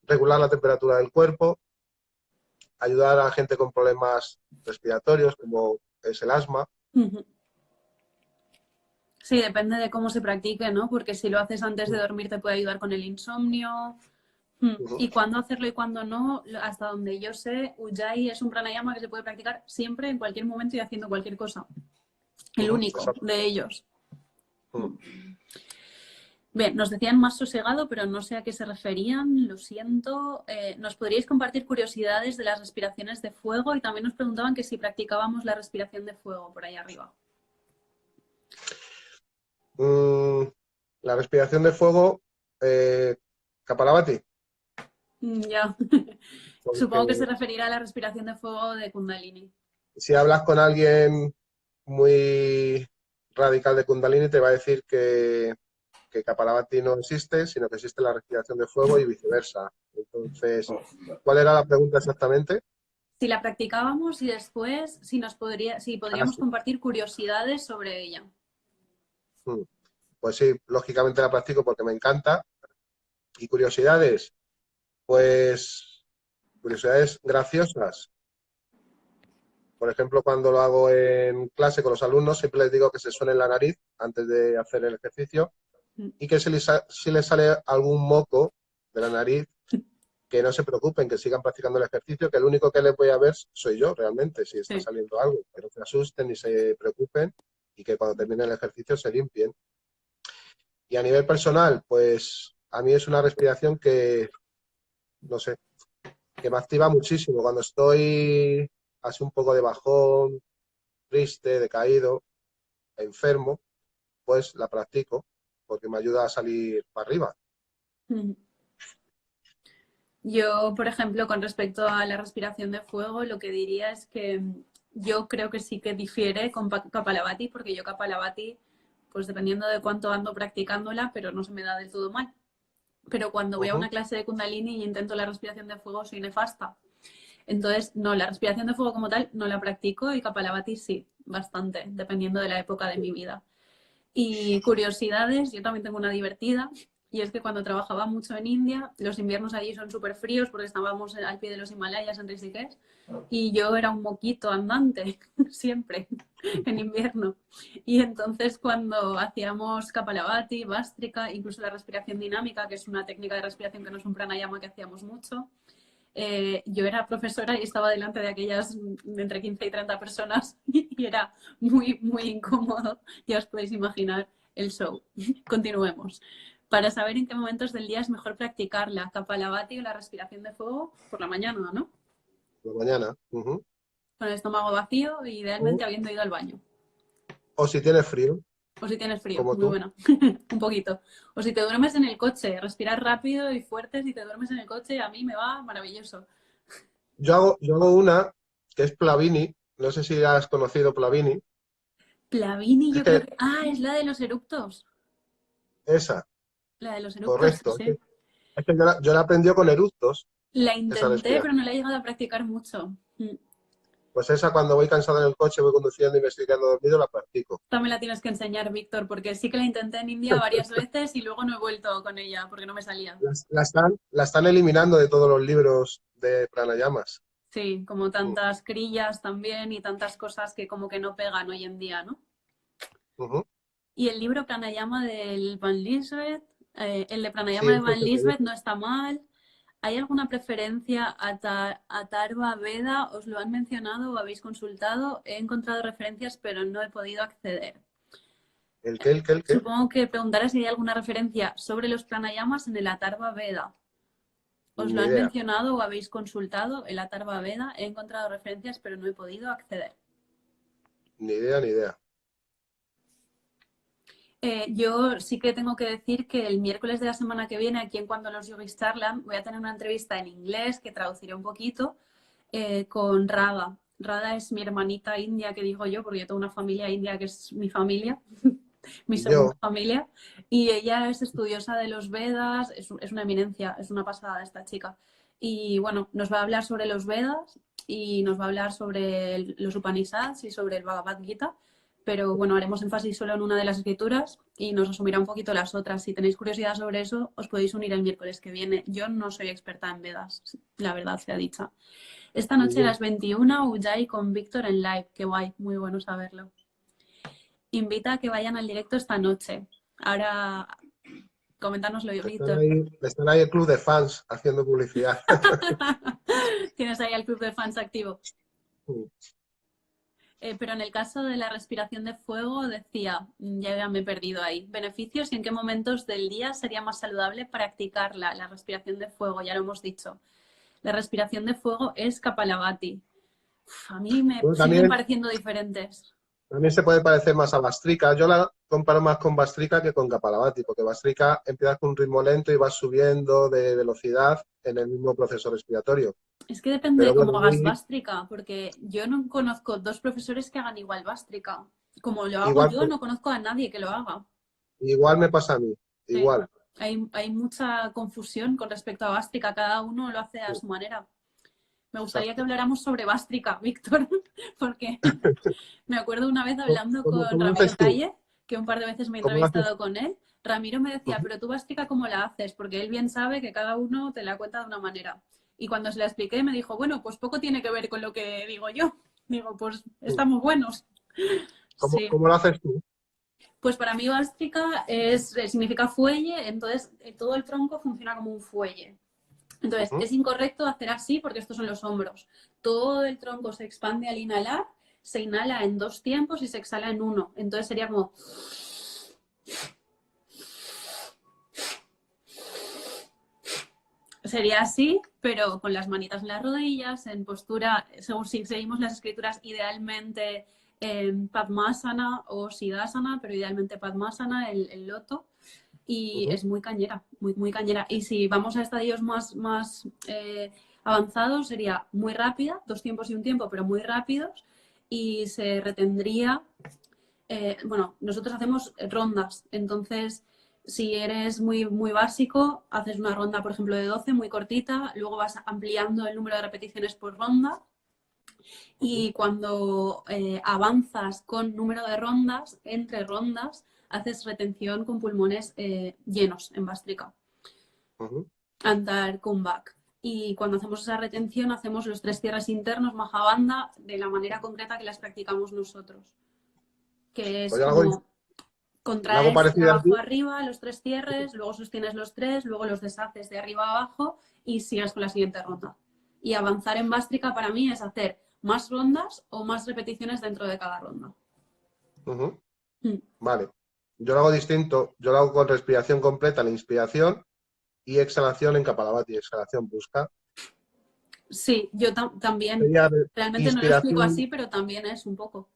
regular la temperatura del cuerpo, ayudar a gente con problemas respiratorios, como es el asma. Ujú. Sí, depende de cómo se practique, ¿no? Porque si lo haces antes de dormir te puede ayudar con el insomnio. Ujú. Y cuándo hacerlo y cuándo no, hasta donde yo sé, Ujjayi es un pranayama que se puede practicar siempre, en cualquier momento y haciendo cualquier cosa. El Ujú, único exacto. de ellos. Ujú. Bien, nos decían más sosegado, pero no sé a qué se referían, lo siento. ¿Nos podríais compartir curiosidades de las respiraciones de fuego? Y también nos preguntaban que si practicábamos la respiración de fuego por ahí arriba. Mm, la respiración de fuego, eh, Kapalabhati, Ya. porque Supongo que se referirá a la respiración de fuego de Kundalini. si hablas con alguien muy radical de Kundalini, te va a decir que Kapalabhati no existe, sino que existe la respiración de fuego y viceversa. Entonces, ¿cuál era la pregunta exactamente? Si la practicábamos y después si Ah, podríamos sí. compartir curiosidades sobre ella. Mm. Pues sí, lógicamente la practico porque me encanta. ¿Y curiosidades? Pues curiosidades graciosas. Por ejemplo, cuando lo hago en clase con los alumnos, siempre les digo que se suenen la nariz antes de hacer el ejercicio y que si les sale algún moco de la nariz, que no se preocupen, que sigan practicando el ejercicio, que el único que les voy a ver soy yo realmente, si está Sí. saliendo algo. Que no se asusten ni se preocupen y que cuando termine el ejercicio se limpien. Y a nivel personal, pues a mí es una respiración que, no sé, que me activa muchísimo. Cuando estoy así un poco de bajón, triste, decaído, enfermo, pues la practico porque me ayuda a salir para arriba. Yo, por ejemplo, con respecto a la respiración de fuego, lo que diría es que yo creo que sí que difiere con Kapalabhati, porque yo Kapalabhati, pues dependiendo de cuánto ando practicándola, pero no se me da del todo mal. Pero cuando voy a Ujú. una clase de Kundalini y intento la respiración de fuego, soy nefasta. Entonces, no, la respiración de fuego como tal no la practico y Kapalabhati sí, bastante, dependiendo de la época de mi vida. Y curiosidades, yo también tengo una divertida, y es que cuando trabajaba mucho en India, los inviernos allí son súper fríos porque estábamos al pie de los Himalayas en Rishikesh, y yo era un moquito andante, siempre, en invierno. Y entonces cuando hacíamos Kapalabhati, Bhastrika, incluso la respiración dinámica, que es una técnica de respiración que no es un pranayama que hacíamos mucho, yo era profesora y estaba delante de aquellas entre 15 y 30 personas y era muy, muy incómodo. Ya os podéis imaginar el show. Continuemos. Para saber en qué momentos del día es mejor practicar la Kapalabhati o la respiración de fuego por la mañana, ¿no? Por la mañana. Ujú. Con el estómago vacío, idealmente habiendo ido al baño. O si tienes frío, O si tienes frío, como muy tú. buena. Un poquito. O si te duermes en el coche, respirar rápido y fuerte si te duermes en el coche, a mí me va maravilloso. Yo hago una que es Plavini. No sé si has conocido Plavini. Plavini, Es yo creo que que. Ah, es la de los eructos. esa, La de los eructos, sí, correcto. sí. Es que yo la aprendí con eructos, La esa intenté, pero respiración. no la he llegado a practicar mucho. Pues esa cuando voy cansado en el coche, voy conduciendo y me estoy quedando dormido, la practico. Esta me la tienes que enseñar, Víctor, porque sí que la intenté en India varias veces y luego no he vuelto con ella porque no me salía. La están eliminando de todos los libros de pranayamas. Sí, como Mm. tantas crillas también y tantas cosas que como que no pegan hoy en día, ¿no? Ujú. Y el libro Pranayama del Van Lisbeth, el de Pranayama Sí, de ese Van es el que Lisbeth dice. no está mal. ¿Hay alguna preferencia a Atharva Veda? ¿Os lo han mencionado o habéis consultado? He encontrado referencias, pero no he podido acceder. ¿El qué, el qué, el qué? Supongo que preguntarás si hay alguna referencia sobre los pranayamas en el Atharva Veda. ¿Os lo Ni han idea, mencionado o habéis consultado el Atharva Veda? He encontrado referencias, pero no he podido acceder. ni idea, ni idea. Yo sí que tengo que decir que el miércoles de la semana que viene, aquí en Cuando los Yogis Charlan, voy a tener una entrevista en inglés que traduciré un poquito con Radha. Radha es mi hermanita india, que digo yo, porque yo tengo una familia india que es mi familia, mi Y segunda yo, familia, y ella es estudiosa de los Vedas, es una eminencia, es una pasada esta chica. Y bueno, nos va a hablar sobre los Vedas y nos va a hablar sobre los Upanishads y sobre el Bhagavad Gita, pero bueno, haremos énfasis solo en una de las escrituras y nos asumirá un poquito las otras. Si tenéis curiosidad sobre eso, os podéis unir el miércoles que viene. Yo no soy experta en Vedas, la verdad sea dicha. Esta ni noche a yo. las 21, Ujjayi con Víctor en live. Qué guay, muy bueno saberlo. Invita a que vayan al directo esta noche. Ahora, coméntanoslo, Víctor. Están ahí el club de fans haciendo publicidad. Tienes ahí el club de fans activo. Pero en el caso de la respiración de fuego decía, ya me he perdido ahí, beneficios y en qué momentos del día sería más saludable practicarla, la respiración de fuego, ya lo hemos dicho. La respiración de fuego es Kapalabhati. A mí me Bueno, siguen pareciendo diferentes. también se puede parecer más a Bastrika. Yo la comparo más con Bastrika que con Kapalabhati, porque Bastrika empieza con un ritmo lento y va subiendo de velocidad en el mismo proceso respiratorio. Es que depende Pero de bueno, cómo hagas bástrica, porque yo no conozco dos profesores que hagan igual bástrica. Como lo hago igual, yo, no conozco a nadie que lo haga. igual me pasa a mí, Sí. igual. Hay mucha confusión con respecto a bástrica, cada uno lo hace a Sí, su manera. Me gustaría que exacto. habláramos sobre bástrica, Víctor, porque me acuerdo una vez hablando con ¿Cómo lo Ramiro haces tú? Calle, que un par de veces me he ¿Cómo lo haces? entrevistado con él. Ramiro me decía, Ujú. pero tú bástrica, ¿cómo la haces? Porque él bien sabe que cada uno te la cuenta de una manera. Y cuando se la expliqué, me dijo, bueno, pues poco tiene que ver con lo que digo yo. Digo, pues estamos buenos. Sí. ¿Cómo lo haces tú? Pues para mí bástrica significa fuelle, entonces todo el tronco funciona como un fuelle. Entonces, Ujú. es incorrecto hacer así porque estos son los hombros. Todo el tronco se expande al inhalar, se inhala en 2 tiempos y se exhala en 1. Entonces sería como... Sería así, pero con las manitas en las rodillas, en postura, según si seguimos las escrituras, idealmente en Padmasana o Siddhasana, pero idealmente Padmasana, el loto. Y Ujú. es muy cañera, muy, muy cañera. Y si vamos a estadios más avanzados, sería muy rápida, 2 tiempos y un tiempo, pero muy rápidos, y se retendría, bueno, nosotros hacemos rondas, entonces si eres muy, muy básico, haces una ronda, por ejemplo, de 12, muy cortita, luego vas ampliando el número de repeticiones por ronda, Ujú. y cuando avanzas con número de rondas, entre rondas, haces retención con pulmones llenos en bástrica. Ujú. Andar comeback. Y cuando hacemos esa retención, hacemos los 3 cierres internos, Mahabandha, de la manera concreta que las practicamos nosotros. Que Pues es como yo hago contraes de parecido a abajo ti. a arriba los 3 cierres, luego sostienes los 3, luego los deshaces de arriba a abajo y sigues con la siguiente ronda. Y avanzar en bástrica para mí es hacer más rondas o más repeticiones dentro de cada ronda. Ujú. Mm. Vale. Yo lo hago distinto. Yo lo hago con respiración completa, la inspiración y exhalación en Kapalabhati. Exhalación busca. Sí, yo también. Sería Realmente no lo explico inspiración así, pero también es un poco.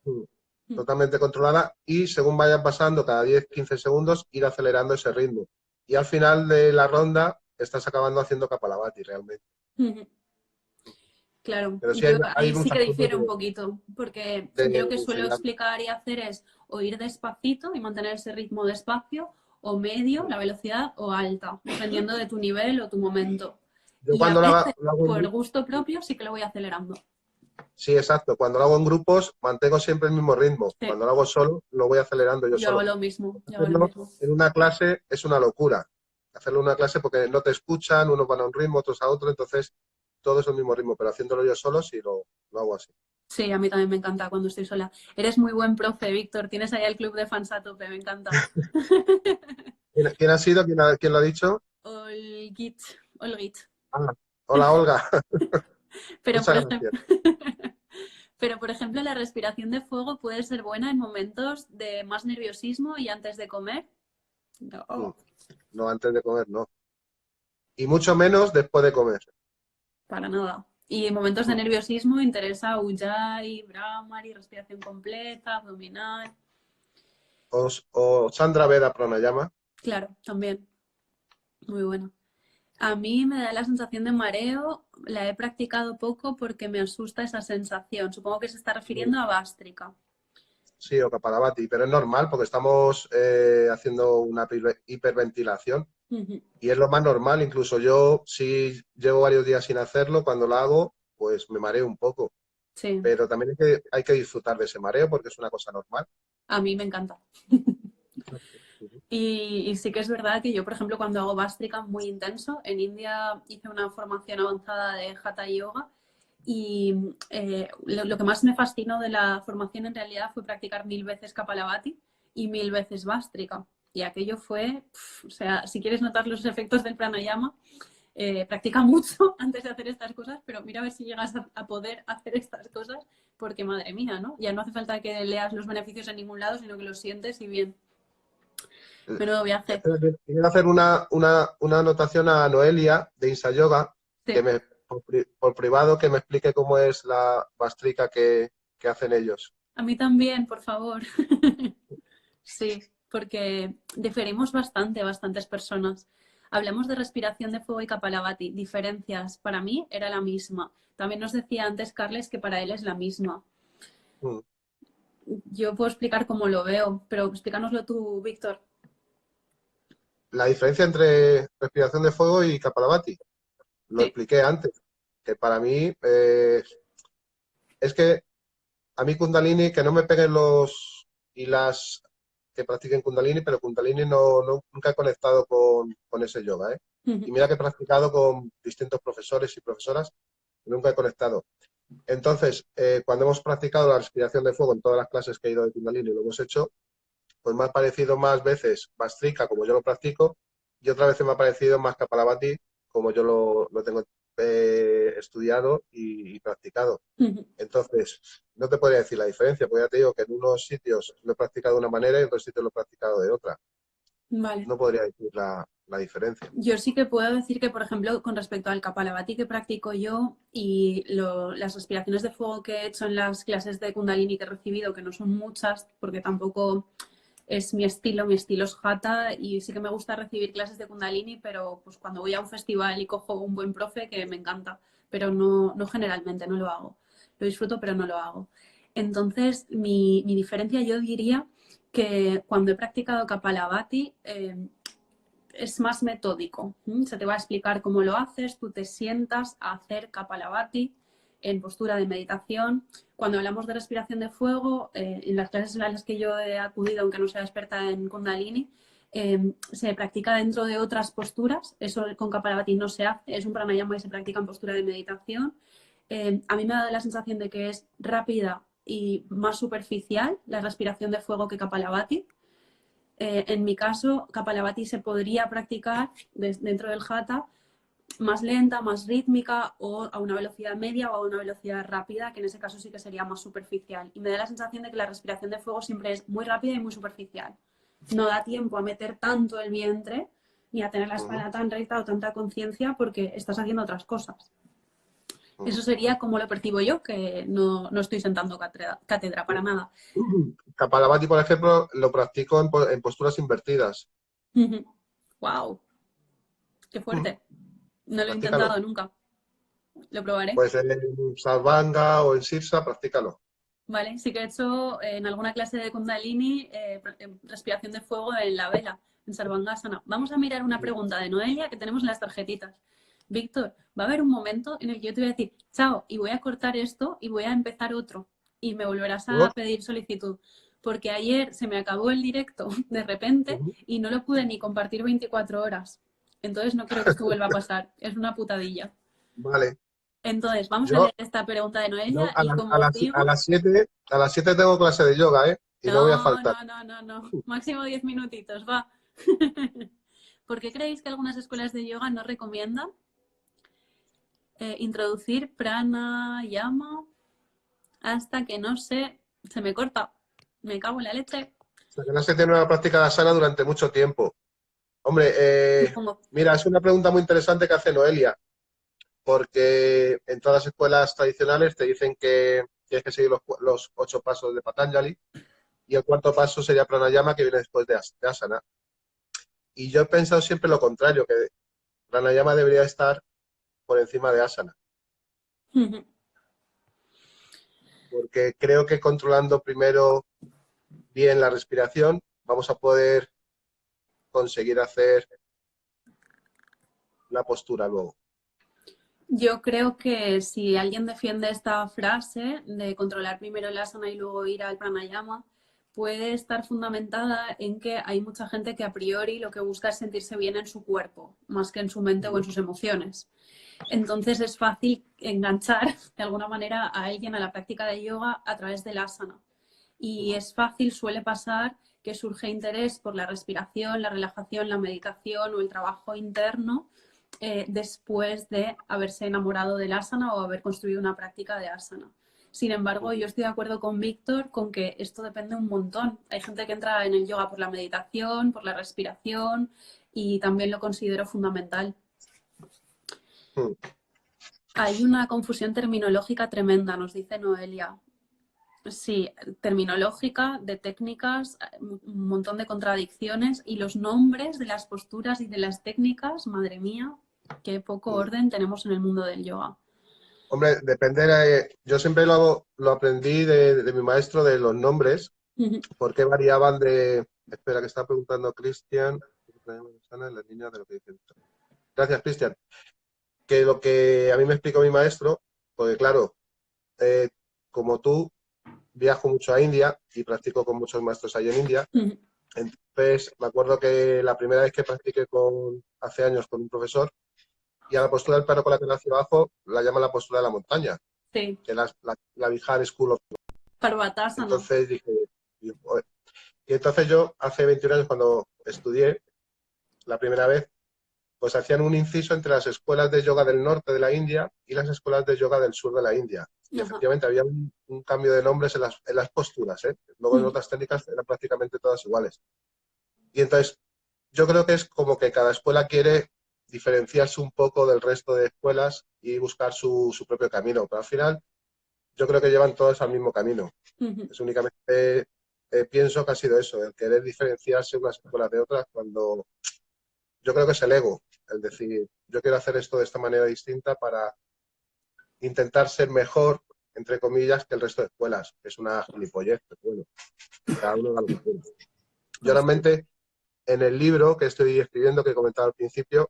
Mm. totalmente controlada y según vayan pasando cada 10-15 segundos ir acelerando ese ritmo. Y al final de la ronda estás acabando haciendo Kapalabhati realmente. Mm. Claro, Pero sí yo hay ahí sí que muchas cosas difiere un poquito, porque yo lo que de suelo enseñar. explicar y hacer es o ir despacito y mantener ese ritmo despacio, o medio, la velocidad, o alta, dependiendo de tu nivel o tu momento. Yo Y a cuando veces, lo hago por gusto propio, sí que lo voy acelerando. sí, exacto. Cuando lo hago en grupos mantengo siempre el mismo ritmo. Sí, Cuando lo hago solo, lo voy acelerando yo yo hago solo. lo mismo, yo hago lo Hacerlo mismo. en una clase es una locura. Hacerlo en una clase porque no te escuchan, unos van a un ritmo, otros a otro, entonces todo es el mismo ritmo, pero haciéndolo yo solo sí lo hago así. Sí, a mí también me encanta cuando estoy sola. Eres muy buen profe, Víctor. Tienes ahí el club de fans a tope, me encanta. ¿Quién ha sido? ¿Quién lo ha dicho? Olgit, Olgit. Ah, hola, Olga. Pero por Muchas ejemplo, gracias. pero por ejemplo, la respiración de fuego puede ser buena en momentos de más nerviosismo y antes de comer. Mm, No, no, antes de comer, no. Y mucho menos después de comer. para nada. Y en momentos de Mm. nerviosismo interesa Ujjayi, Brahmari, respiración completa, abdominal. O Sandra Veda Pranayama. Claro, también. Muy bueno. A mí me da la sensación de mareo, la he practicado poco porque me asusta esa sensación. Supongo que se está refiriendo a Bástrica. Sí, o Kapalabhati, pero es normal porque estamos haciendo una hiperventilación Ujú. y es lo más normal. Incluso yo, si llevo varios días sin hacerlo, cuando lo hago, pues me mareo un poco. Sí, Pero también hay que disfrutar de ese mareo porque es una cosa normal. a mí me encanta. Ujú. Y sí que es verdad que yo, por ejemplo, cuando hago Bástrica muy intenso, en India hice una formación avanzada de Hatha Yoga y lo que más me fascinó de la formación en realidad fue practicar 1000 veces Kapalabhati y 1000 veces Bástrica. Y aquello fue, o sea, si quieres notar los efectos del pranayama, practica mucho antes de hacer estas cosas, pero mira a ver si llegas a poder hacer estas cosas, porque madre mía, ¿no? Ya no hace falta que leas los beneficios en ningún lado, sino que los sientes y bien. Menudo viaje. Quiero hacer una anotación a Noelia de Insa Yoga, que Sí, por privado que me explique cómo es la bastrica que hacen ellos. a mí también, por favor. Sí, porque diferimos bastante, bastantes personas. Hablamos de respiración de fuego y Kapalabhati. Diferencias, para mí era la misma. También nos decía antes Carles que para él es la misma. Mm. Yo puedo explicar cómo lo veo, pero explícanoslo tú, Víctor. La diferencia entre respiración de fuego y Kapalabhati, lo Sí. expliqué antes, que para mí es que a mí Kundalini, que no me peguen los y las que practiquen Kundalini, pero Kundalini nunca he conectado con ese yoga, ¿eh? Y mira que he practicado con distintos profesores y profesoras, y nunca he conectado. Entonces, cuando hemos practicado la respiración de fuego en todas las clases que he ido de Kundalini, lo hemos hecho, pues me ha parecido más veces Bastrika, como yo lo practico, y otras veces me ha parecido más Kapalabhati, como yo lo tengo estudiado y practicado. Entonces, no te podría decir la diferencia, porque ya te digo que en unos sitios lo he practicado de una manera y en otros sitios lo he practicado de otra. Vale. No podría decir la diferencia. Yo sí que puedo decir que, por ejemplo, con respecto al Kapalabhati que practico yo y las respiraciones de fuego que he hecho en las clases de Kundalini que he recibido, que no son muchas, porque tampoco es mi estilo es Hatha y sí que me gusta recibir clases de Kundalini, pero pues cuando voy a un festival y cojo un buen profe que me encanta, pero no generalmente, no lo hago. Lo disfruto, pero no lo hago. Entonces, mi diferencia yo diría que cuando he practicado Kapalabhati, es más metódico. Se te va a explicar cómo lo haces, tú te sientas a hacer Kapalabhati en postura de meditación. Cuando hablamos de respiración de fuego, en las clases en las que yo he acudido, aunque no sea experta en Kundalini, se practica dentro de otras posturas. Eso con Kapalabhati no se hace, es un pranayama y se practica en postura de meditación. A mí me ha dado la sensación de que es rápida y más superficial la respiración de fuego que Kapalabhati. En mi caso, Kapalabhati se podría practicar dentro del Hatha más lenta, más rítmica o a una velocidad media o a una velocidad rápida, que en ese caso sí que sería más superficial. Y me da la sensación de que la respiración de fuego siempre es muy rápida y muy superficial. No da tiempo a meter tanto el vientre ni a tener la Uh -huh, espalda tan recta o tanta conciencia porque estás haciendo otras cosas. uh Eso sería como lo percibo yo, que no estoy sentando cátedra para nada. -huh. Kapalabhati, por ejemplo, lo practico en posturas invertidas. ¡Wow! ¡Qué Uh -huh. fuerte! No lo he Practícalo. intentado nunca. Lo probaré. Pues en Sarvanga o en Sirsa, practícalo. Vale, sí que he hecho en alguna clase de Kundalini respiración de fuego en la vela, en Sarvangasana. Vamos a mirar una pregunta de Noelia que tenemos en las tarjetitas. Víctor, va a haber un momento en el que yo te voy a decir, chao, y voy a cortar esto y voy a empezar otro. Y me volverás a Uh pedir solicitud. Porque ayer se me acabó el directo de repente -huh. y no lo pude ni compartir 24 horas. Entonces no quiero que esto vuelva a pasar. Es una putadilla. Vale. Entonces, vamos a Yo, leer esta pregunta de yo Noelia y como os a digo, las 7 tengo clase de yoga, ¿eh? Y no voy a no, faltar. no, no, no, no. Máximo 10 minutitos, va. ¿Por qué creéis que algunas escuelas de yoga no recomiendan introducir pranayama hasta que no sé, se me corta, me cago en la leche. O sea, que no se tiene una práctica de asana durante mucho tiempo. Hombre, Supongo. mira, es una pregunta muy interesante que hace Noelia, porque en todas las escuelas tradicionales te dicen que tienes que seguir los 8 pasos de Patanjali y el cuarto paso sería pranayama, que viene después de asana. Y yo he pensado siempre lo contrario, que pranayama debería estar por encima de asana, porque creo que controlando primero bien la respiración vamos a poder conseguir hacer la postura luego. Yo creo que si alguien defiende esta frase de controlar primero el asana y luego ir al pranayama, puede estar fundamentada en que hay mucha gente que a priori lo que busca es sentirse bien en su cuerpo, más que en su mente o en sus emociones. Entonces es fácil enganchar de alguna manera a alguien a la práctica de yoga a través del asana. Y es fácil, suele pasar que surge interés por la respiración, la relajación, la meditación o el trabajo interno después de haberse enamorado del asana o haber construido una práctica de asana. Sin embargo, yo estoy de acuerdo con Víctor con que esto depende un montón. Hay gente que entra en el yoga por la meditación, por la respiración y también lo considero fundamental. Hay una confusión terminológica tremenda, nos dice Noelia. Sí, terminológica, de técnicas, un montón de contradicciones y los nombres de las posturas y de las técnicas, madre mía, qué poco orden tenemos en el mundo del yoga. Hombre, depende, yo siempre lo aprendí de mi maestro de los nombres, porque variaban de... Espera, que está preguntando Cristian, en la línea de lo que dice. Gracias, Cristian. Que lo que a mí me explicó mi maestro, porque claro, como tú, viajo mucho a India y practico con muchos maestros ahí en India. Entonces, me acuerdo que la primera vez que practiqué hace años con un profesor, y a la postura del perro con la pierna hacia abajo la llaman la postura de la montaña, Sí. que es la Vihar School of... Parvatasana. Entonces dije, y entonces yo hace 21 años cuando estudié la primera vez, pues hacían un inciso entre las escuelas de yoga del norte de la India y las escuelas de yoga del sur de la India. Y efectivamente había un cambio de nombres en las posturas, ¿eh? Luego en otras técnicas eran prácticamente todas iguales. Y entonces yo creo que es como que cada escuela quiere diferenciarse un poco del resto de escuelas y buscar su propio camino. Pero al final yo creo que llevan todos al mismo camino. Es únicamente, pienso que ha sido eso, el querer diferenciarse unas escuelas de otras cuando yo creo que es el ego, el decir, yo quiero hacer esto de esta manera distinta para intentar ser mejor, entre comillas, que el resto de escuelas. Es una gilipollez, pero bueno, cada uno da lo que quiere. Yo realmente, en el libro que estoy escribiendo, que he comentado al principio,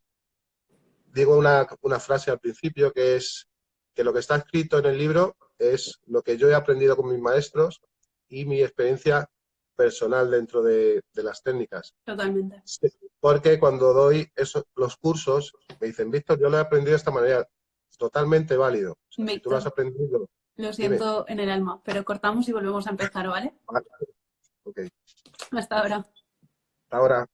digo una frase al principio que es que lo que está escrito en el libro es lo que yo he aprendido con mis maestros y mi experiencia personal dentro de las técnicas. Totalmente. Porque cuando doy los cursos, me dicen, Víctor, yo lo he aprendido de esta manera, totalmente válido. O sea, si tú lo has aprendido... Lo siento en el alma, pero cortamos y volvemos a empezar, ¿vale? Vale. Okay. Hasta ahora. Hasta ahora.